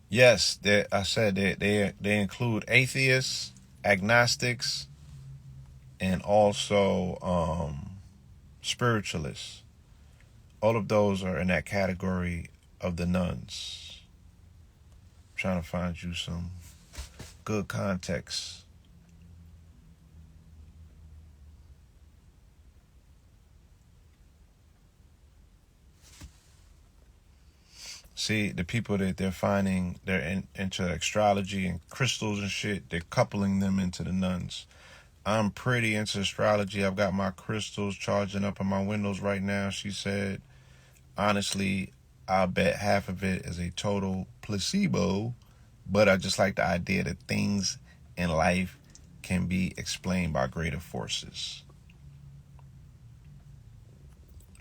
Yes, I said they include atheists, agnostics, and also spiritualists. All of those are in that category of the nuns. I'm trying to find you some good context. See, the people that they're finding, they're into astrology and crystals and shit, they're coupling them into the nuns. I'm pretty into astrology. I've got my crystals charging up on my windows right now. She said, honestly, I'll bet half of it is a total placebo, but I just like the idea that things in life can be explained by greater forces.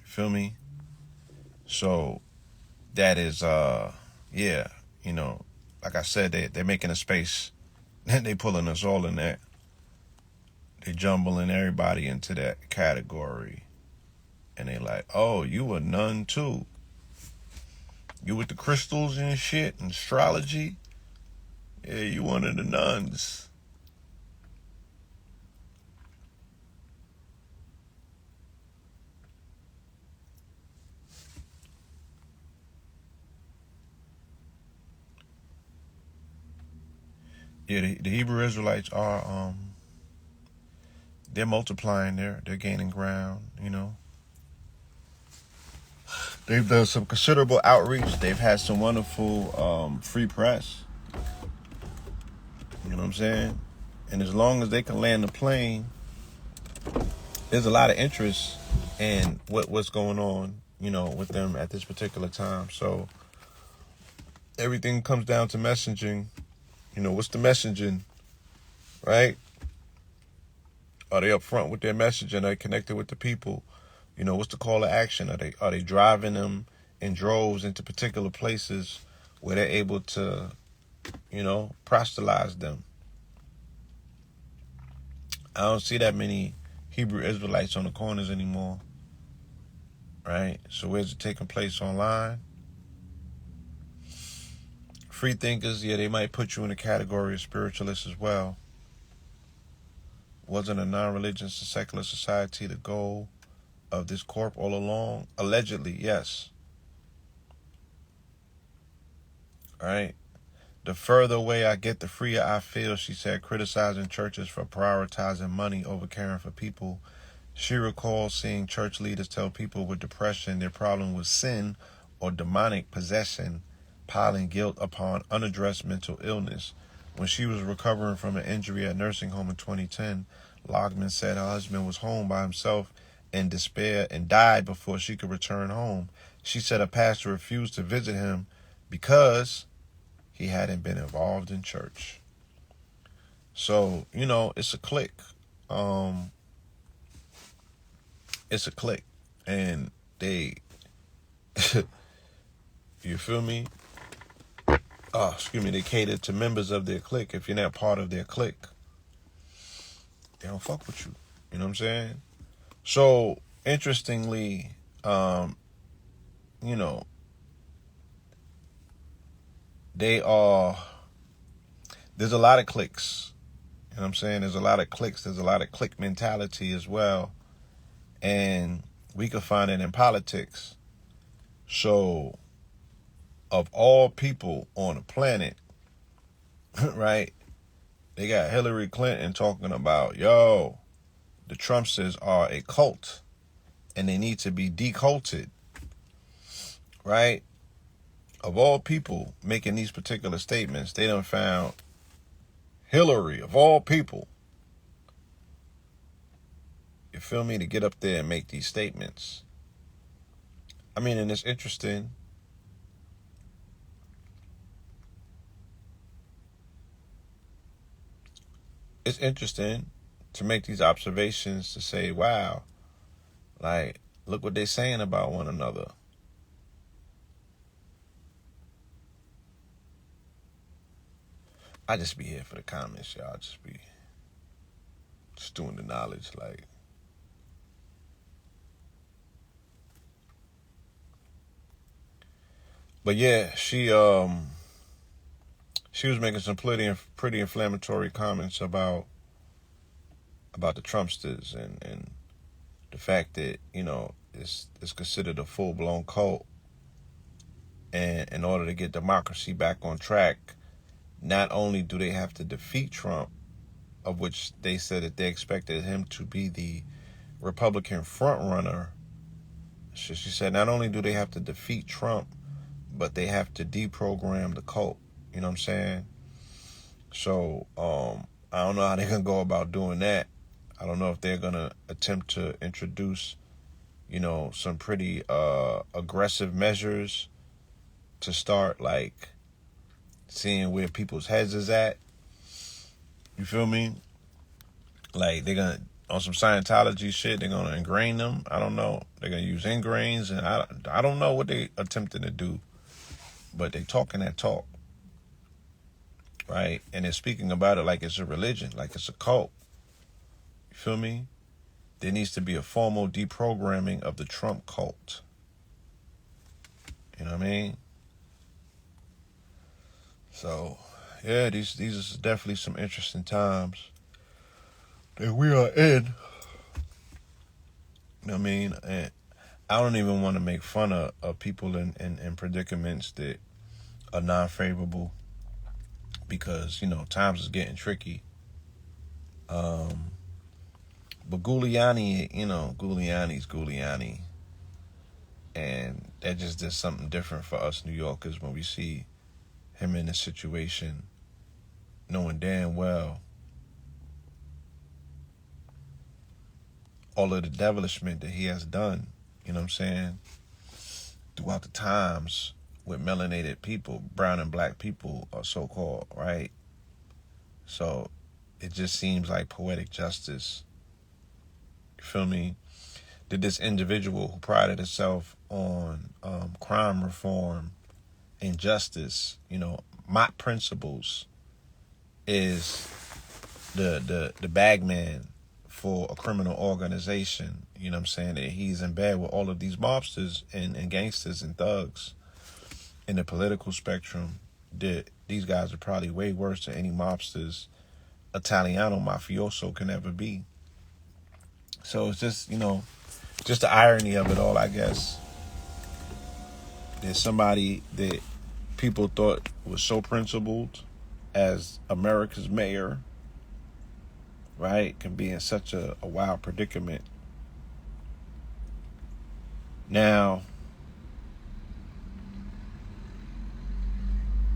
Feel me? So that is, yeah, you know, like I said, they're making a space and they pulling us all in that. They jumbling everybody into that category. And they like, oh, you a nun too. You with the crystals and shit and astrology? Yeah, you one of the nuns. Yeah, the Hebrew Israelites are, they're multiplying, they're gaining ground, you know. They've done some considerable outreach. They've had some wonderful free press. You know what I'm saying? And as long as they can land the plane, there's a lot of interest in what's going on, you know, with them at this particular time. So everything comes down to messaging. You know, what's the messaging, right? Are they up front with their messaging? Are they connected with the people? You know, what's the call to action? Are they driving them in droves into particular places where they're able to, you know, proselytize them? I don't see that many Hebrew Israelites on the corners anymore, right? So where's it taking place? Online? Free thinkers, yeah, they might put you in the category of spiritualists as well. Wasn't a non-religious secular society the goal of this corp all along? Allegedly, yes. All right. The further away I get, the freer I feel, she said, criticizing churches for prioritizing money over caring for people. She recalls seeing church leaders tell people with depression their problem was sin or demonic possession, piling guilt upon unaddressed mental illness. When she was recovering from an injury at nursing home in 2010, Logman said her husband was home by himself in despair and died before she could return home. She said a pastor refused to visit him because he hadn't been involved in church. So, it's a clique. It's a clique. And they, you feel me? They cater to members of their clique. If you're not part of their clique, they don't fuck with you. You know what I'm saying? So, interestingly, they are, there's a lot of cliques. You know what I'm saying? There's a lot of cliques. There's a lot of clique mentality as well. And we could find it in politics. So, of all people on the planet, right, they got Hillary Clinton talking about, the Trumpsters are a cult and they need to be deculted, right? Of all people making these particular statements, they done found Hillary, of all people, you feel me, to get up there and make these statements. I mean, and it's interesting. It's interesting to make these observations to say, wow, like, look what they're saying about one another. I just be here for the comments, y'all. Just doing the knowledge, like. But yeah, she was making some pretty inflammatory comments about the Trumpsters and the fact that, it's considered a full-blown cult. And in order to get democracy back on track, not only do they have to defeat Trump, of which they said that they expected him to be the Republican frontrunner. She said not only do they have to defeat Trump, but they have to deprogram the cult. You know what I'm saying? So, I don't know how they're going to go about doing that. I don't know if they're going to attempt to introduce, some pretty aggressive measures to start, like, seeing where people's heads is at. You feel me? Like, they're going to, on some Scientology shit, they're going to ingrain them. I don't know. They're going to use ingrains, and I don't know what they attempting to do. But they talking that talk, right? And they're speaking about it like it's a religion, like it's a cult. You feel me? There needs to be a formal deprogramming of the Trump cult. You know what I mean? So, yeah, these are definitely some interesting times that we are in. You know what I mean? And I don't even want to make fun of people in predicaments that are non-favorable because, times is getting tricky. But Giuliani, Giuliani's Giuliani. And that just did something different for us New Yorkers when we see him in this situation, knowing damn well all of the devilishment that he has done, you know what I'm saying, throughout the times with melanated people, brown and black people are so-called, right? So it just seems like poetic justice. You feel me? That this individual who prided himself on crime reform and justice, mock principles, is the bagman for a criminal organization. You know what I'm saying? That he's in bed with all of these mobsters and gangsters and thugs in the political spectrum. That these guys are probably way worse than any mobsters Italiano mafioso can ever be. So it's just, just the irony of it all, I guess. There's somebody that people thought was so principled as America's mayor, right, can be in such a wild predicament. Now,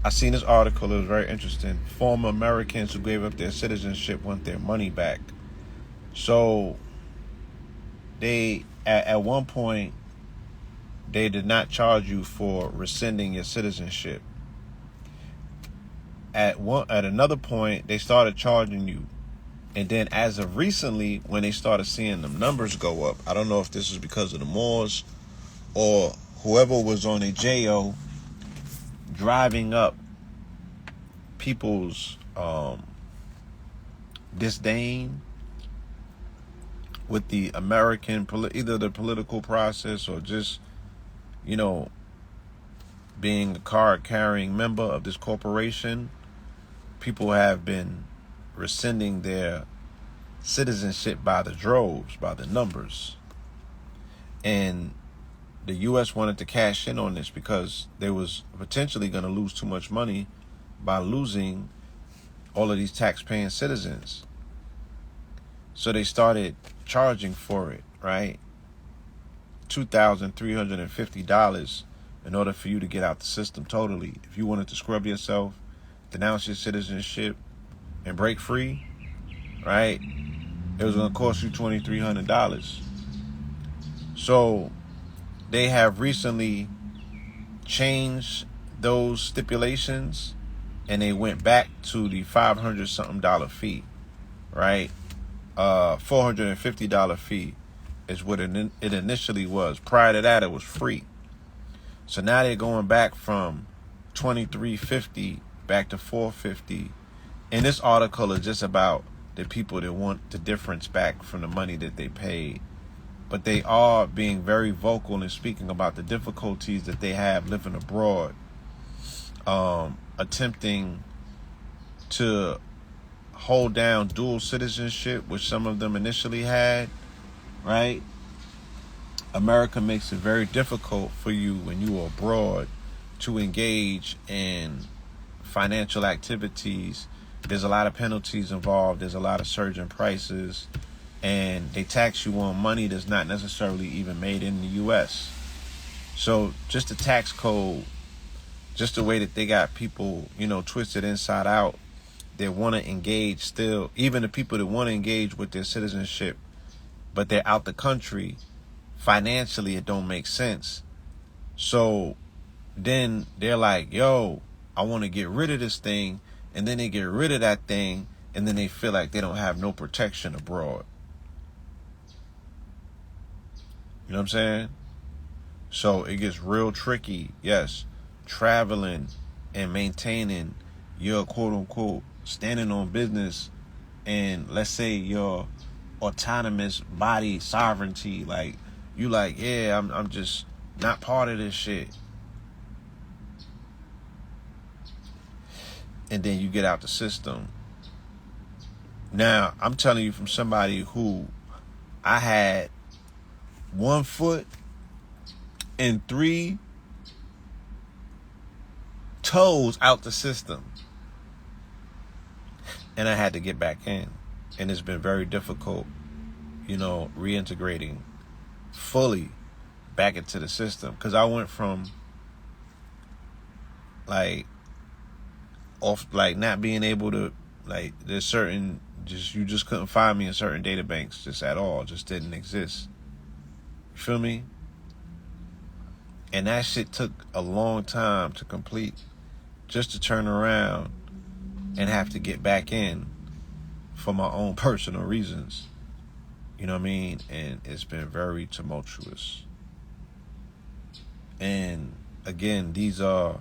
I seen this article. It was very interesting. Former Americans who gave up their citizenship want their money back. So they, at one point, they did not charge you for rescinding your citizenship. At another point, they started charging you. And then as of recently, when they started seeing the numbers go up, I don't know if this is because of the Moors or whoever was on a JO driving up people's disdain with the American, either the political process or just, being a card-carrying member of this corporation. People have been rescinding their citizenship by the droves, by the numbers. And the U.S. wanted to cash in on this because they was potentially going to lose too much money by losing all of these tax-paying citizens. So they started charging for it, right? $2,350 in order for you to get out the system totally. If you wanted to scrub yourself, denounce your citizenship, and break free, right, it was going to cost you $2,300. So they have recently changed those stipulations, and they went back to the $500-something fee, right? $450 fee is what it initially was. Prior to that, it was free. So now they're going back from $2,350 back to $450. And this article is just about the people that want the difference back from the money that they paid. But they are being very vocal and speaking about the difficulties that they have living abroad, attempting to hold down dual citizenship, which some of them initially had, right? America makes it very difficult for you when you are abroad to engage in financial activities. There's a lot of penalties involved. There's a lot of surging prices. And they tax you on money that's not necessarily even made in the U.S. So just the tax code, just the way that they got people, twisted inside out, they want to engage still. Even the people that want to engage with their citizenship, but they're out the country, financially it don't make sense. So then they're like, yo, I want to get rid of this thing. And then they get rid of that thing, and then they feel like they don't have no protection abroad. You know what I'm saying? So it gets real tricky. Yes, traveling and maintaining your quote-unquote standing on business and let's say your autonomous body sovereignty. Like, you like, yeah, I'm just not part of this shit. And then you get out the system. Now, I'm telling you from somebody who I had 1 foot and 3 toes out the system. And I had to get back in. And it's been very difficult, reintegrating fully back into the system. Because I went from, not being able to, there's certain, you just couldn't find me in certain data banks just at all. Just didn't exist. You feel me? And that shit took a long time to complete, just to turn around and have to get back in for my own personal reasons. You know what I mean? And it's been very tumultuous. And again, these are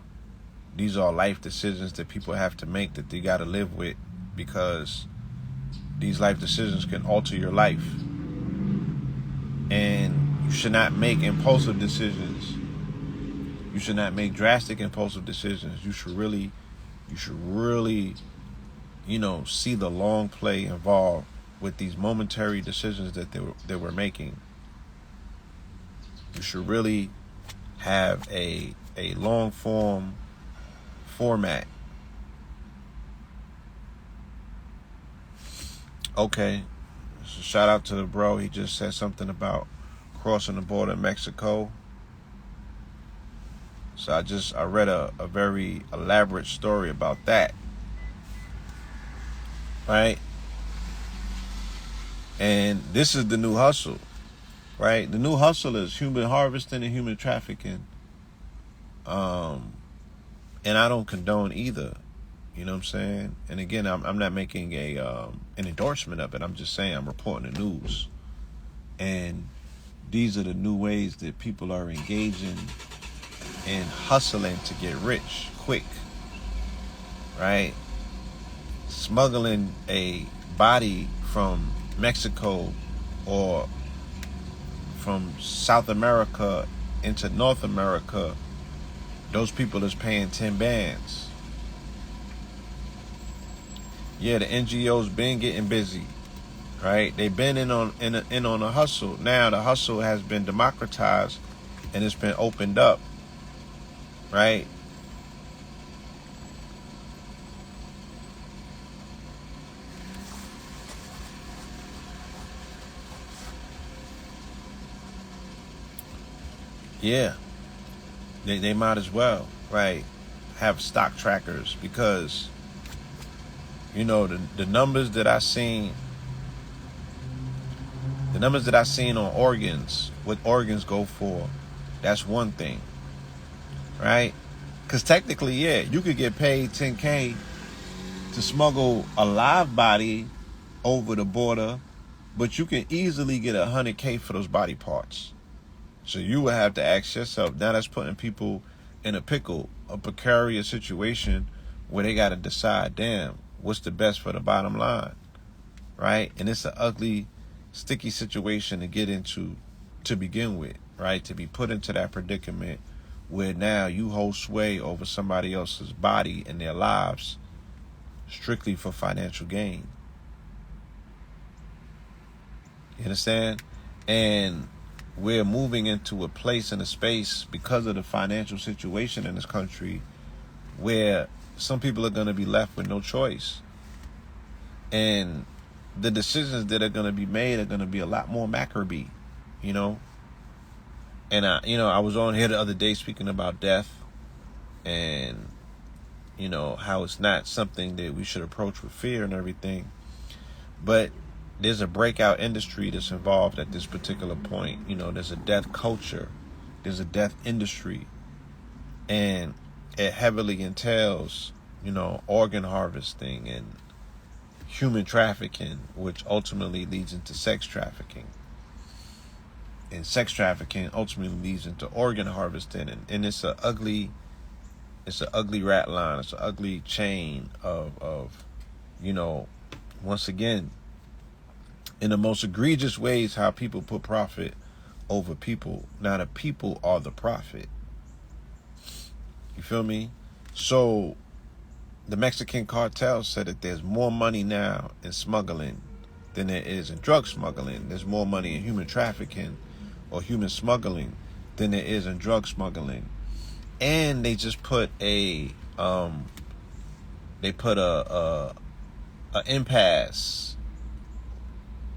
life decisions that people have to make, that they got to live with, because these life decisions can alter your life. And you should not make impulsive decisions. You should not make drastic impulsive decisions. You should really, see the long play involved with these momentary decisions that they were making. You should really have a long form format. Okay, so shout out to the bro. He just said something about crossing the border in Mexico. So I read a very elaborate story about that. Right? And this is the new hustle. Right? The new hustle is human harvesting and human trafficking. And I don't condone either. You know what I'm saying? And again, I'm not making an endorsement of it. I'm just saying I'm reporting the news. And these are the new ways that people are engaging and hustling to get rich quick. Right? Smuggling a body from Mexico or from South America into North America, those people is paying 10 bands. Yeah, the NGOs been getting busy, right? They've been in on a hustle. Now the hustle has been democratized and it's been opened up, right? Yeah, they might as well, right, have stock trackers, because the numbers that I seen on organs, what organs go for, that's one thing, right? Because technically, yeah, you could get paid $10K to smuggle a live body over the border, but you can easily get $100K for those body parts. So you would have to ask yourself, now that's putting people in a pickle, a precarious situation where they got to decide, damn, what's the best for the bottom line, right? And it's an ugly, sticky situation to get into to begin with, right? To be put into that predicament where now you hold sway over somebody else's body and their lives strictly for financial gain. You understand? And we're moving into a place and a space because of the financial situation in this country where some people are going to be left with no choice. And the decisions that are going to be made are going to be a lot more Maccabee, And I was on here the other day speaking about death and, how it's not something that we should approach with fear and everything. But there's a breakout industry that's involved at this particular point. There's a death culture. There's a death industry. And it heavily entails, organ harvesting and human trafficking, which ultimately leads into sex trafficking. And sex trafficking ultimately leads into organ harvesting. And it's an ugly rat line. It's an ugly chain of once again, in the most egregious ways, how people put profit over people. Now the people are the profit. You feel me? So the Mexican cartel said that there's more money now in smuggling than there is in drug smuggling. There's more money in human trafficking or human smuggling than there is in drug smuggling. And they just put a impasse.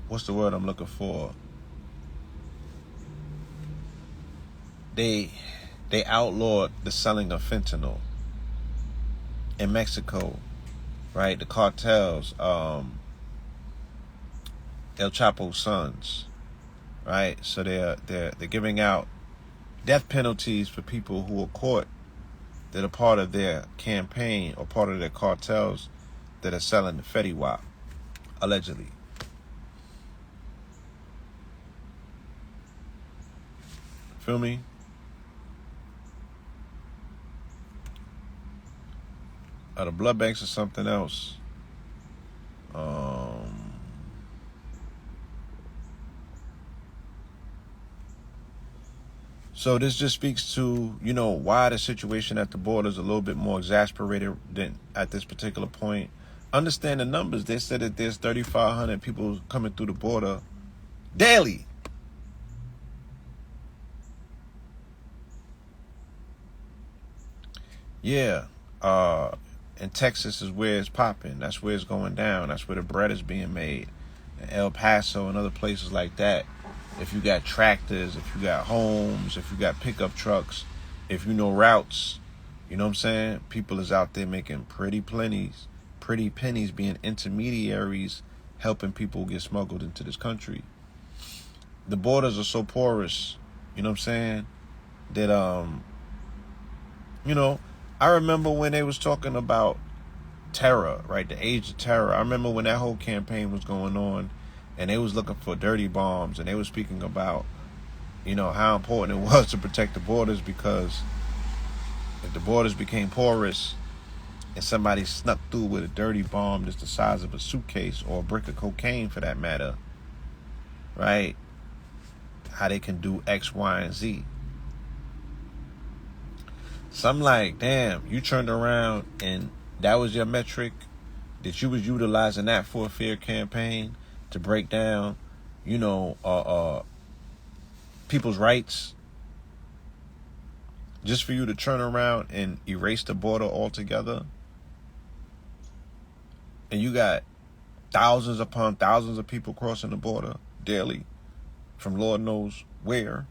What's the word I'm looking for? They outlawed the selling of fentanyl in Mexico, right? The cartels, El Chapo's sons, right? So they're giving out death penalties for people who are caught that are part of their campaign or part of their cartels that are selling the Fetty Wap, allegedly. Feel me? The blood banks are something else. So this just speaks to, why the situation at the border is a little bit more exasperated than at this particular point. understand the numbers. They said that there's 3,500 people coming through the border daily. Yeah. And Texas is where it's popping. That's where it's going down. That's where the bread is being made. And El Paso and other places like that. If you got tractors, if you got homes, if you got pickup trucks, if you know routes, you know what I'm saying? People is out there making pretty pennies, being intermediaries, helping people get smuggled into this country. The borders are so porous, you know what I'm saying? That, you know, I remember when they was talking about terror, right? The age of terror. I remember when that whole campaign was going on and they was looking for dirty bombs and they was speaking about, you know, how important it was to protect the borders, because if the borders became porous and somebody snuck through with a dirty bomb that's the size of a suitcase or a brick of cocaine for that matter, right? How they can do X, Y, and Z. So I'm like, damn, you turned around and that was your metric, that you was utilizing that for a fear campaign to break down, you know, people's rights, just for you to turn around and erase the border altogether. And you got thousands upon thousands of people crossing the border daily from Lord knows where.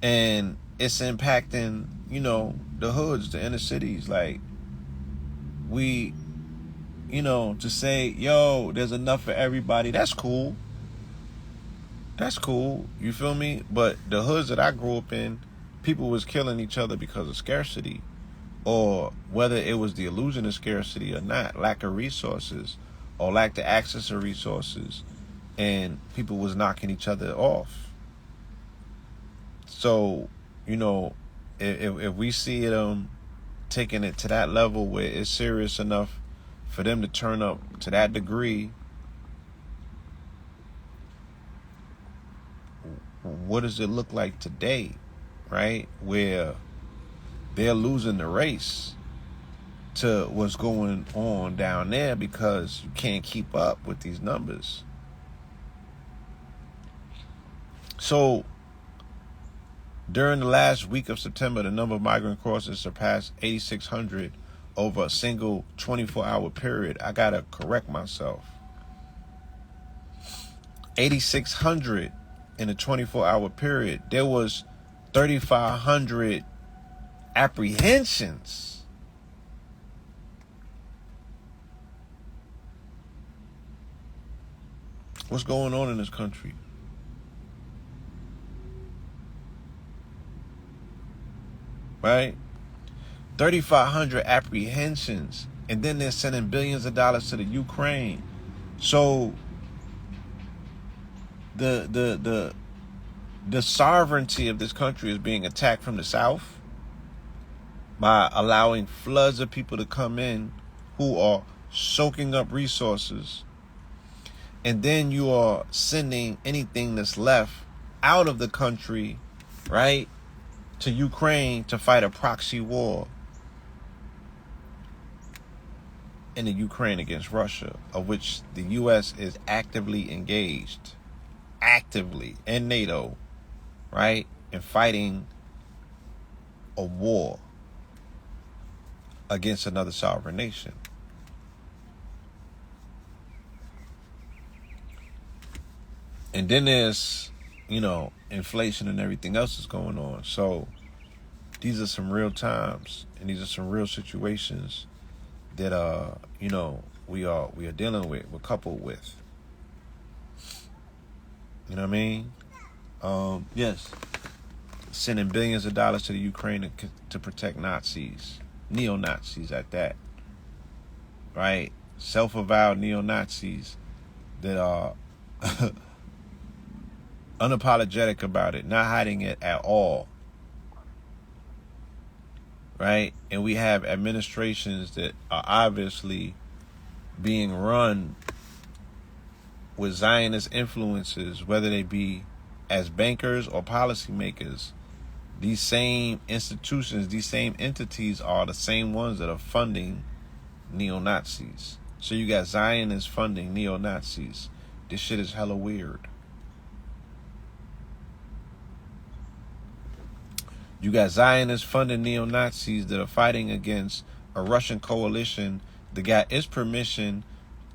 And it's impacting, you know, the hoods, the inner cities. Like, we, you know, to say, yo, there's enough for everybody, that's cool. That's cool, you feel me? But the hoods that I grew up in, people was killing each other because of scarcity. Or whether it was the illusion of scarcity or not, lack of resources, or lack of access to resources. And people was knocking each other off. So, you know, if we see them taking it to that level where it's serious enough for them to turn up to that degree, what does it look like today, right? Where they're losing the race to what's going on down there because you can't keep up with these numbers. So, during the last week of September, the number of migrant crossings surpassed 8,600 over a single 24-hour period. I gotta correct myself. 8,600 in a 24-hour period. There was 3,500 apprehensions. What's going on in this country? Right? 3,500 apprehensions. And then they're sending billions of dollars to the Ukraine. So the sovereignty of this country is being attacked from the south by allowing floods of people to come in who are soaking up resources. And then you are sending anything that's left out of the country, right, to Ukraine to fight a proxy war in the Ukraine against Russia, of which the U.S. is actively engaged, and NATO, right, in fighting a war against another sovereign nation. And then there's, you know, inflation and everything else is going on. So these are some real times, and these are some real situations that you know, we are dealing with, we're coupled with. You know what I mean? Yes. Sending billions of dollars to the Ukraine to protect Nazis, neo-Nazis at that. Right? Self-avowed neo-Nazis that are unapologetic about it, not hiding it at all. Right? And we have administrations that are obviously being run with Zionist influences, whether they be as bankers or policymakers, these same institutions, these same entities are the same ones that are funding neo-Nazis. So you got Zionists funding neo-Nazis. This shit is hella weird. You got Zionists funding neo-Nazis that are fighting against a Russian coalition that got its permission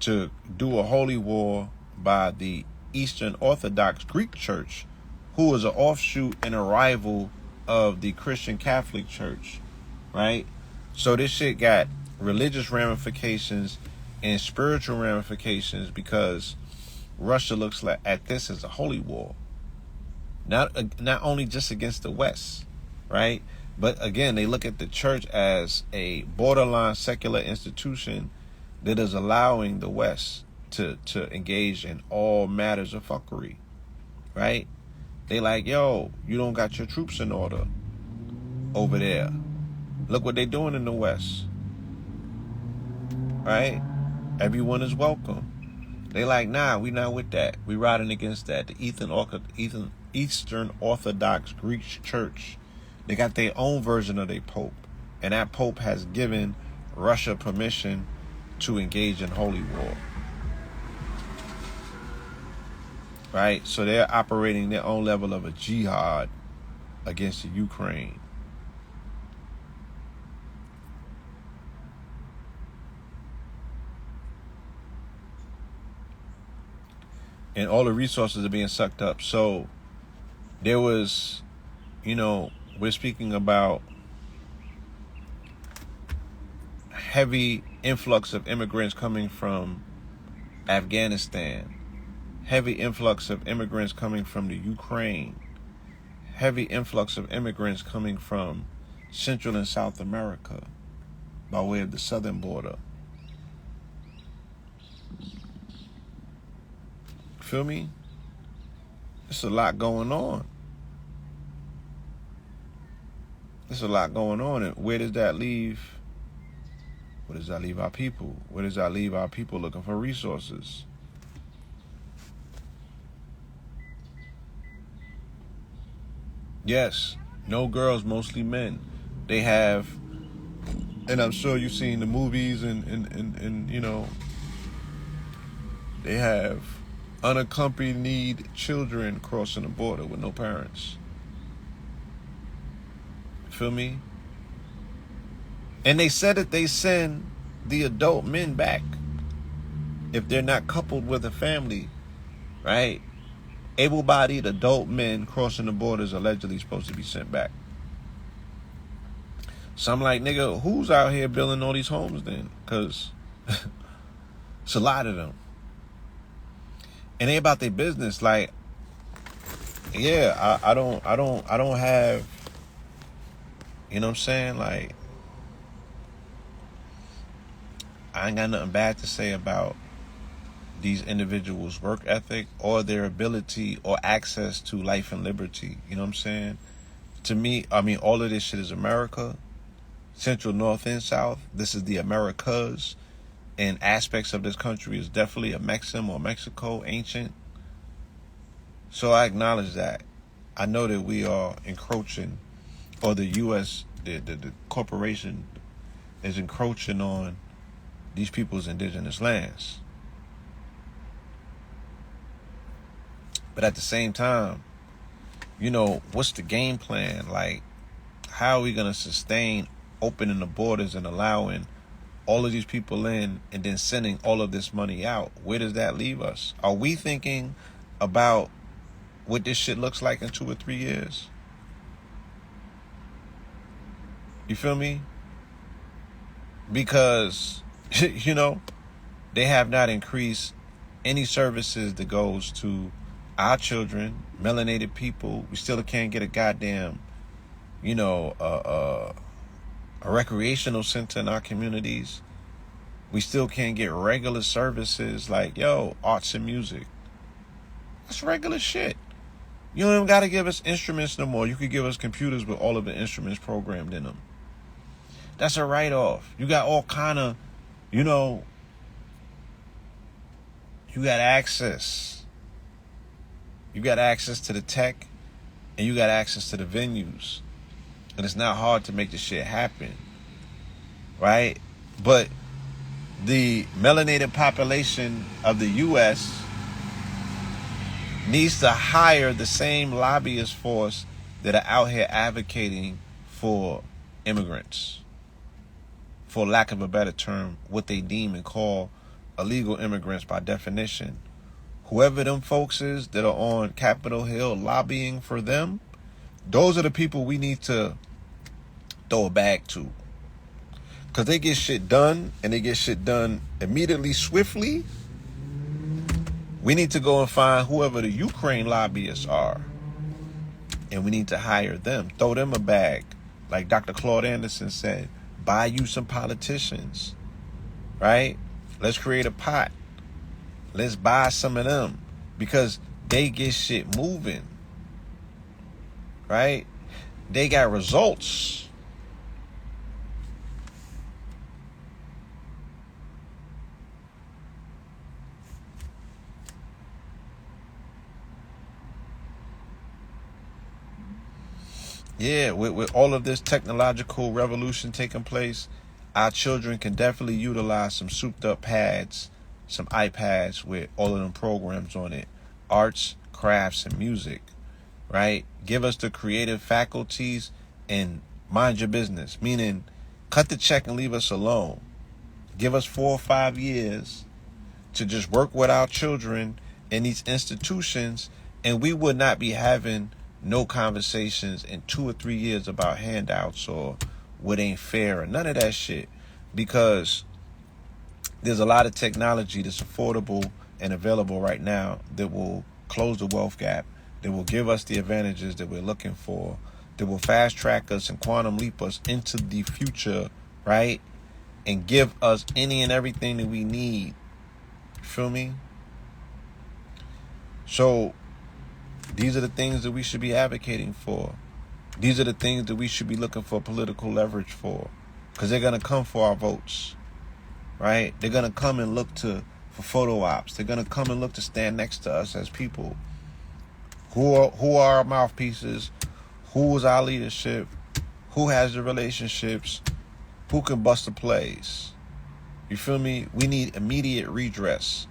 to do a holy war by the Eastern Orthodox Greek Church, who is an offshoot and a rival of the Christian Catholic Church, right? So this shit got religious ramifications and spiritual ramifications because Russia looks like at this as a holy war, not only just against the West, right? But again, they look at the church as a borderline secular institution that is allowing the West to engage in all matters of fuckery, right? They like, yo, you don't got your troops in order over there. Look what they doing in the West, right? Everyone is welcome. They like, nah, we not with that. We riding against that. The Eastern Orthodox Greek Church, they got their own version of their pope. And that pope has given Russia permission to engage in holy war. Right? So they're operating their own level of a jihad against the Ukraine. And all the resources are being sucked up. So there was, we're speaking about heavy influx of immigrants coming from Afghanistan, heavy influx of immigrants coming from the Ukraine, heavy influx of immigrants coming from Central and South America by way of the southern border. Feel me? There's a lot going on. There's a lot going on. And where does that leave? Where does that leave our people? Where does that leave our people looking for resources? Yes, no girls, mostly men. They have, and I'm sure you've seen the movies and they have unaccompanied children crossing the border with no parents. Feel me? And they said that they send the adult men back if they're not coupled with a family, right? Able-bodied adult men crossing the border is allegedly supposed to be sent back. So I'm like, nigga, who's out here building all these homes then? Because it's a lot of them. And they about their business. Like, yeah, I don't have, you know what I'm saying? Like, I ain't got nothing bad to say about these individuals' work ethic or their ability or access to life and liberty. You know what I'm saying? To me, I mean, all of this shit is America. Central, North, and South. This is the Americas. And aspects of this country is definitely a Mexican or Mexico, ancient. So I acknowledge that. I know that we are encroaching, or the U.S., the corporation is encroaching on these people's indigenous lands. But at the same time, what's the game plan? Like, how are we going to sustain opening the borders and allowing all of these people in and then sending all of this money out? Where does that leave us? Are we thinking about what this shit looks like in 2 or 3 years? You feel me? Because, they have not increased any services that goes to our children, melanated people. We still can't get a goddamn, a recreational center in our communities. We still can't get regular services like, arts and music. That's regular shit. You don't even got to give us instruments no more. You could give us computers with all of the instruments programmed in them. That's a write-off. You got all kind of, you got access. You got access to the tech, and you got access to the venues. And it's not hard to make the shit happen, right? But the melanated population of the U.S. needs to hire the same lobbyist force that are out here advocating for immigrants. For lack of a better term, what they deem and call illegal immigrants by definition. Whoever them folks is that are on Capitol Hill lobbying for them, those are the people we need to throw a bag to. Because they get shit done, and they get shit done immediately, swiftly. We need to go and find whoever the Ukraine lobbyists are. And we need to hire them. Throw them a bag. Like Dr. Claude Anderson said, buy you some politicians. Right? Let's create a pot. Let's buy some of them. Because they get shit moving. Right? They got results. Yeah, with all of this technological revolution taking place, our children can definitely utilize some souped up pads, some iPads with all of them programs on it, arts, crafts, and music, right? Give us the creative faculties and mind your business, meaning cut the check and leave us alone. Give us 4 or 5 years to just work with our children in these institutions, and we would not be having no conversations in 2 or 3 years about handouts or what ain't fair or none of that shit, because there's a lot of technology that's affordable and available right now that will close the wealth gap, that will give us the advantages that we're looking for, that will fast track us and quantum leap us into the future, right? And give us any and everything that we need. Feel me? So these are the things that we should be advocating for. These are the things that we should be looking for political leverage for. Because they're going to come for our votes. Right? They're going to come and look for photo ops. They're going to come and look to stand next to us as people. Who are our mouthpieces? Who is our leadership? Who has the relationships? Who can bust the plays? You feel me? We need immediate redress.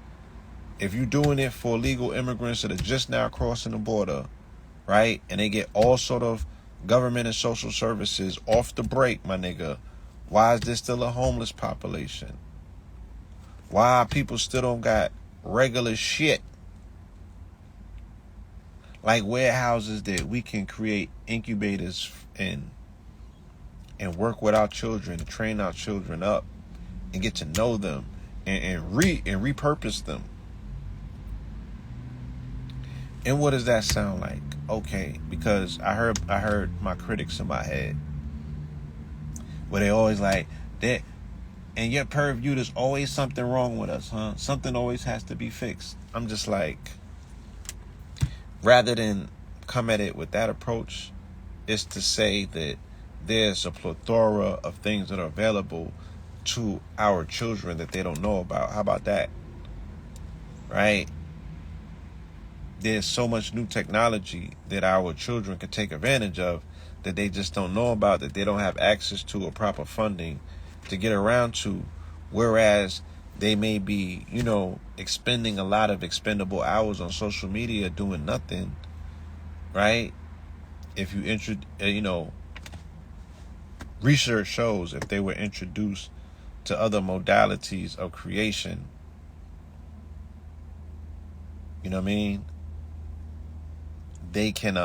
If you're doing it for illegal immigrants that are just now crossing the border, right, and they get all sort of government and social services off the break, my nigga, why is there still a homeless population? Why people still don't got regular shit? Like warehouses that we can create incubators in and work with our children, train our children up and get to know them and repurpose them. And what does that sound like? Okay, because I heard my critics in my head where they always like that. In your purview, there's always something wrong with us, huh? Something always has to be fixed. I'm just like, rather than come at it with that approach, is to say that there's a plethora of things that are available to our children that they don't know about. How about that? Right? There's so much new technology that our children can take advantage of that they just don't know about, that they don't have access to or proper funding to get around to, whereas they may be, expending a lot of expendable hours on social media doing nothing, right? If you research shows if they were introduced to other modalities of creation, you know what I mean? They can,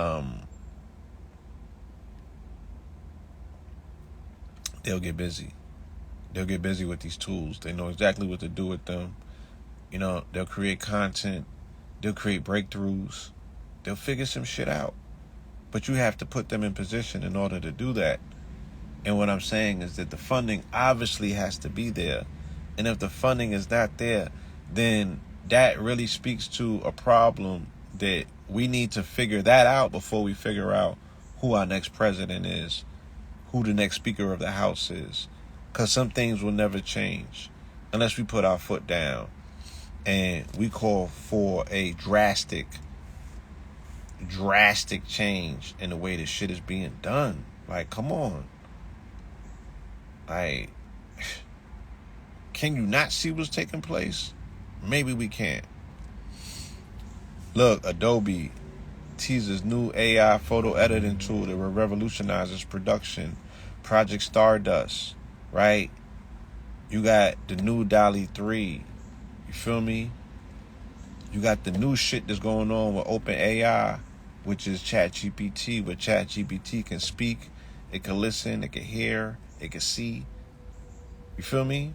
they'll get busy. They'll get busy with these tools. They know exactly what to do with them. They'll create content. They'll create breakthroughs. They'll figure some shit out. But you have to put them in position in order to do that. And what I'm saying is that the funding obviously has to be there. And if the funding is not there, then that really speaks to a problem that we need to figure that out before we figure out who our next president is, who the next Speaker of the House is. Because some things will never change unless we put our foot down and we call for a drastic change in the way this shit is being done, Like, come on. Like, can you not see what's taking place? Maybe we can't. Look, Adobe teases new AI photo editing tool that will revolutionize its production. Project Stardust, right? You got the new DALL-E 3. You feel me? You got the new shit that's going on with OpenAI, which is ChatGPT, where ChatGPT can speak, it can listen, it can hear, it can see. You feel me?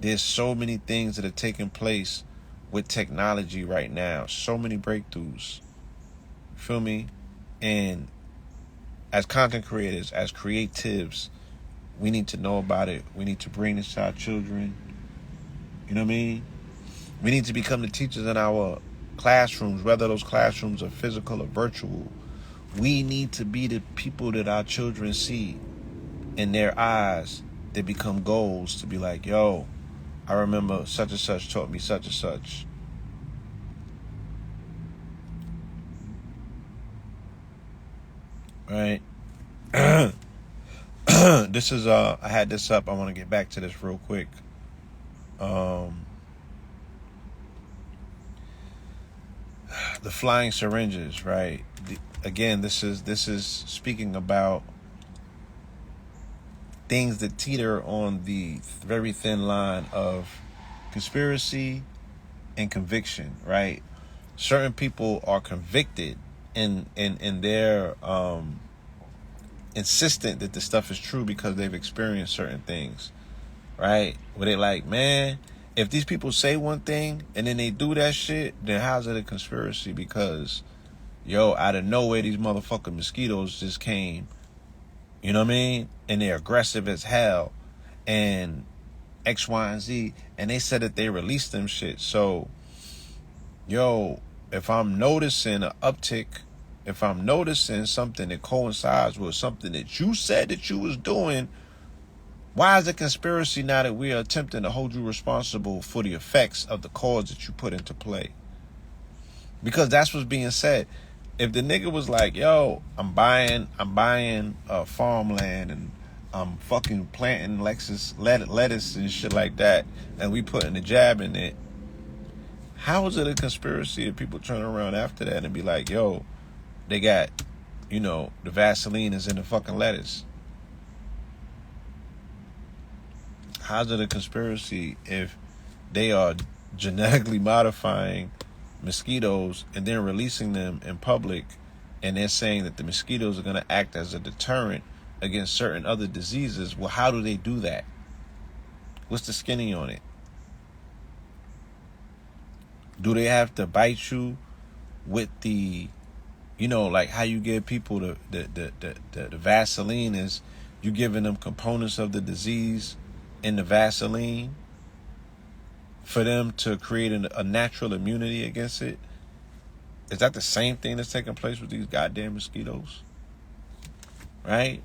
There's so many things that are taking place with technology right now. So many breakthroughs. You feel me? And as content creators, as creatives, we need to know about it. We need to bring this to our children. You know what I mean? We need to become the teachers in our classrooms, whether those classrooms are physical or virtual. We need to be the people that our children see in their eyes. They become goals to be like, yo, I remember such and such taught me such and such. Right? This is I had this up. I want to get back to this real quick. The flying syringes, right? Again, this is speaking about things that teeter on the very thin line of conspiracy and conviction, right? Certain people are convicted in their insistent that the stuff is true because they've experienced certain things, right? Where they like, man, if these people say one thing and then they do that shit, then how's it a conspiracy? Because, yo, out of nowhere, these motherfucking mosquitoes just came, you know what I mean? And they're aggressive as hell, and X, Y, and Z, and they said that they released them shit. So, yo, if I'm noticing an uptick, if I'm noticing something that coincides with something that you said that you was doing, why is it conspiracy now that we are attempting to hold you responsible for the effects of the cause that you put into play? Because that's what's being said. If the nigga was like, yo, I'm buying farmland and I'm fucking planting lettuce and shit like that, and we putting a jab in it, how is it a conspiracy if people turn around after that and be like, yo, they got, you know, the Vaseline is in the fucking lettuce? How's it a conspiracy if they are genetically modifying mosquitoes and then releasing them in public, and they're saying that the mosquitoes are going to act as a deterrent against certain other diseases? Well, how do they do that? What's the skinny on it? Do they have to bite you with the, you know, like how you give people the Vaseline is you giving them components of the disease in the Vaseline for them to create a natural immunity against it? Is that the same thing that's taking place with these goddamn mosquitoes? Right?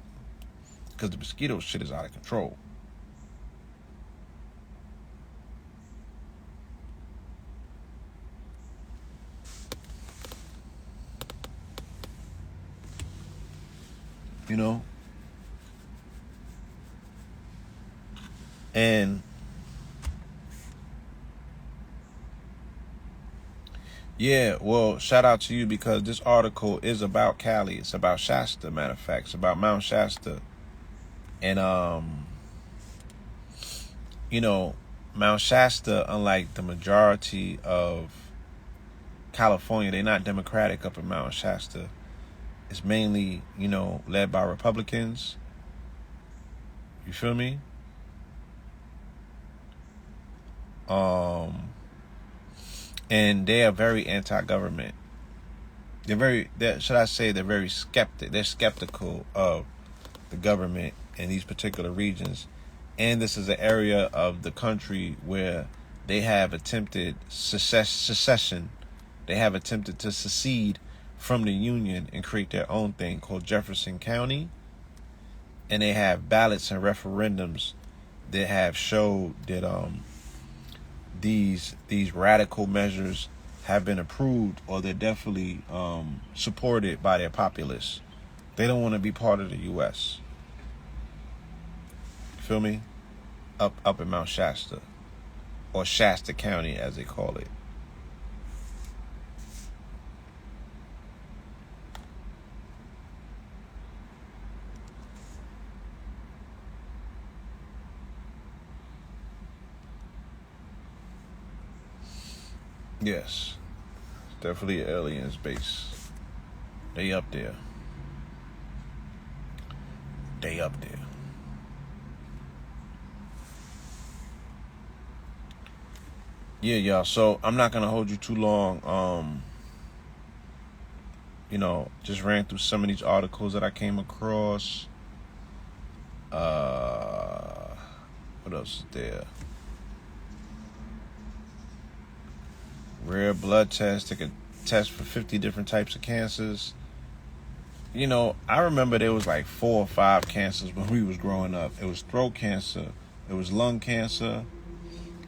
Because the mosquito shit is out of control. You know? And yeah, well, shout out to you, because this article is about Cali. It's about Shasta, matter of fact. It's about Mount Shasta. And you know, Mount Shasta, unlike the majority of California, they're not Democratic up in Mount Shasta. It's mainly, you know, led by Republicans. You feel me? And they are very anti-government. They're very skeptic. They're skeptical of the government in these particular regions. And this is an area of the country where they have attempted secession. They have attempted to secede from the Union and create their own thing called Jefferson County. And they have ballots and referendums that have showed that these radical measures have been approved, or they're definitely supported by their populace. They don't want to be part of the U.S. You feel me? Up in Mount Shasta, or Shasta County as they call it. Yes, definitely aliens base. They up there. They up there. Yeah, y'all. So I'm not gonna hold you too long. Just ran through some of these articles that I came across. What else is there? Rare blood test. They could test for 50 different types of cancers. I remember there was like 4 or 5 cancers when we was growing up. It was throat cancer. It was lung cancer.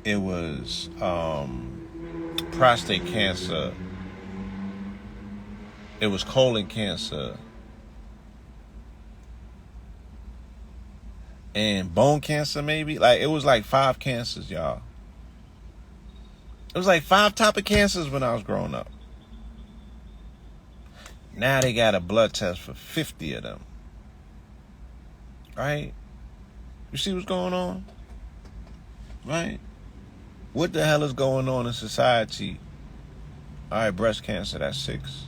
It was prostate cancer. It was colon cancer. And bone cancer, maybe. Like, it was like 5 cancers, y'all. It was like 5 type of cancers when I was growing up. Now they got a blood test for 50 of them. Right? You see what's going on? Right? What the hell is going on in society? All right, breast cancer, that's 6.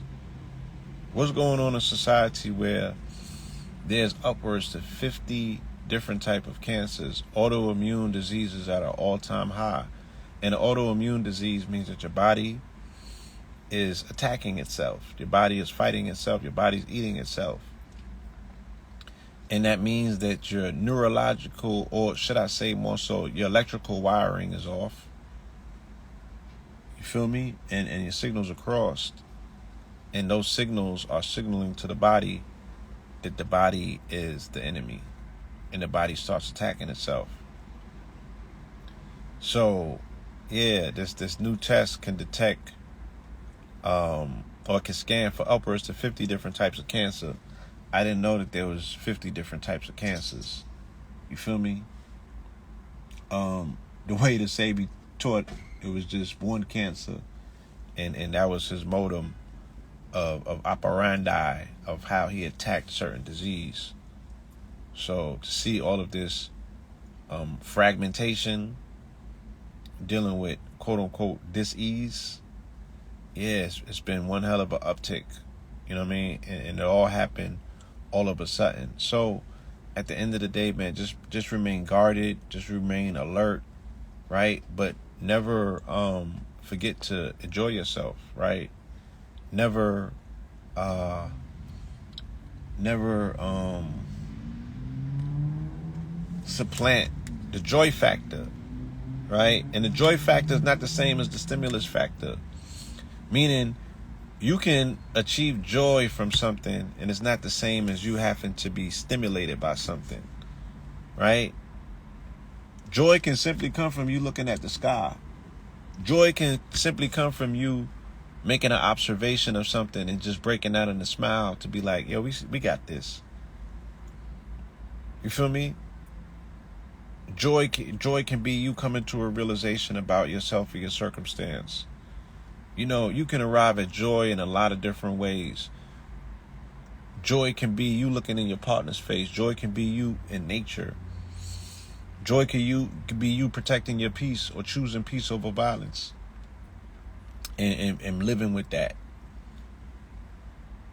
What's going on in society where there's upwards to 50 different type of cancers, autoimmune diseases at an all-time high? And autoimmune disease means that your body is attacking itself. Your body is fighting itself. Your body's eating itself. And that means that your neurological, or should I say more so, your electrical wiring is off. You feel me? And your signals are crossed. And those signals are signaling to the body that the body is the enemy. And the body starts attacking itself. So, yeah, this new test can detect or can scan for upwards to 50 different types of cancer. I didn't know that there was 50 different types of cancers. You feel me? The way the Sabi taught, it was just one cancer, and that was his modem of operandi of how he attacked certain disease. So to see all of this fragmentation, dealing with quote unquote dis-ease, yes, it's been one hell of an uptick. You know what I mean? And it all happened all of a sudden. So at the end of the day, man, just remain guarded, just remain alert, right? But never forget to enjoy yourself, right? Never supplant the joy factor, right? And the joy factor is not the same as the stimulus factor. Meaning, you can achieve joy from something, and it's not the same as you having to be stimulated by something, right? Joy can simply come from you looking at the sky. Joy can simply come from you making an observation of something and just breaking out in a smile to be like, yo, we got this. You feel me? Joy can be you coming to a realization about yourself or your circumstance. You can arrive at joy in a lot of different ways. Joy can be you looking in your partner's face. Joy can be you in nature. Joy can be you protecting your peace or choosing peace over violence. And living with that.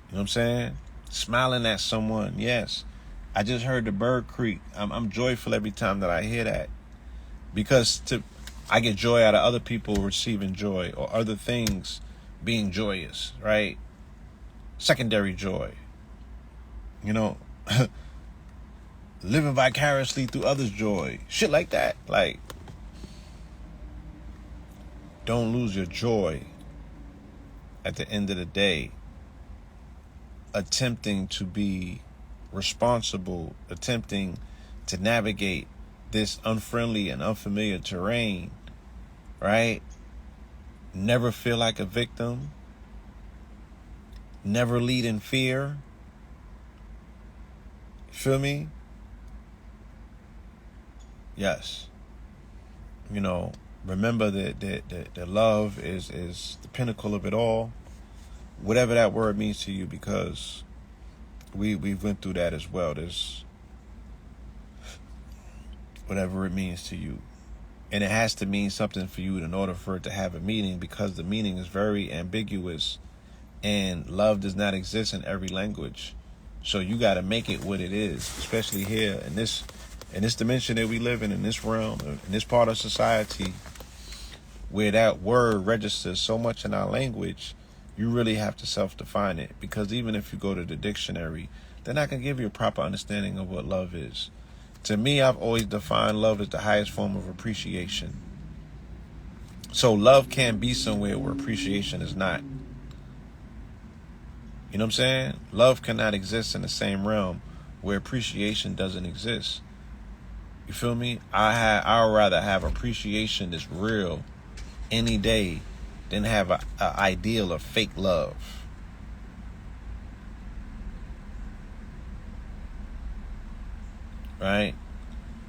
You know what I'm saying? Smiling at someone, yes. I just heard the bird creak. I'm joyful every time that I hear that. Because I get joy out of other people receiving joy or other things being joyous, right? Secondary joy. Living vicariously through others' joy. Shit like that. Like, don't lose your joy at the end of the day. Attempting to be responsible, attempting to navigate this unfriendly and unfamiliar terrain, right? Never feel like a victim. Never lead in fear. Feel me? Yes. Remember that love is the pinnacle of it all. Whatever that word means to you, because we went through that as well. There's whatever it means to you. And it has to mean something for you in order for it to have a meaning, because the meaning is very ambiguous, and love does not exist in every language. So you got to make it what it is, especially here in this dimension that we live in this realm, in this part of society, where that word registers so much in our language. You really have to self-define it, because even if you go to the dictionary, they're not going to give you a proper understanding of what love is. To me, I've always defined love as the highest form of appreciation. So love can't be somewhere where appreciation is not. You know what I'm saying? Love cannot exist in the same realm where appreciation doesn't exist. You feel me? I'd rather have appreciation that's real any day than have a ideal of fake love. Right?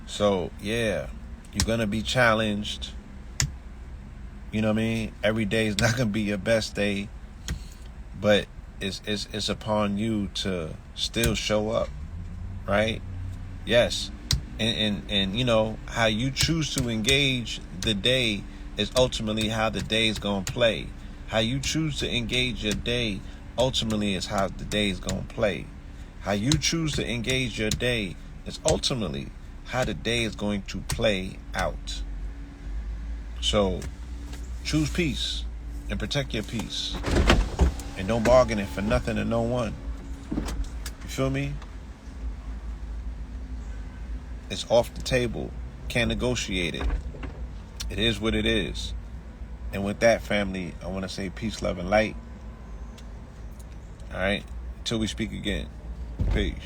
So, yeah, you're going to be challenged. You know what I mean? Every day is not going to be your best day, but it's upon you to still show up, right? Yes. And how you choose to engage the day is ultimately how the day is going to play. How you choose to engage your day ultimately is how the day is going to play. How you choose to engage your day is ultimately how the day is going to play out. So choose peace and protect your peace. And don't bargain it for nothing and no one. You feel me? It's off the table. Can't negotiate it. It is what it is. And with that, family, I want to say peace, love, and light. All right? Until we speak again. Peace.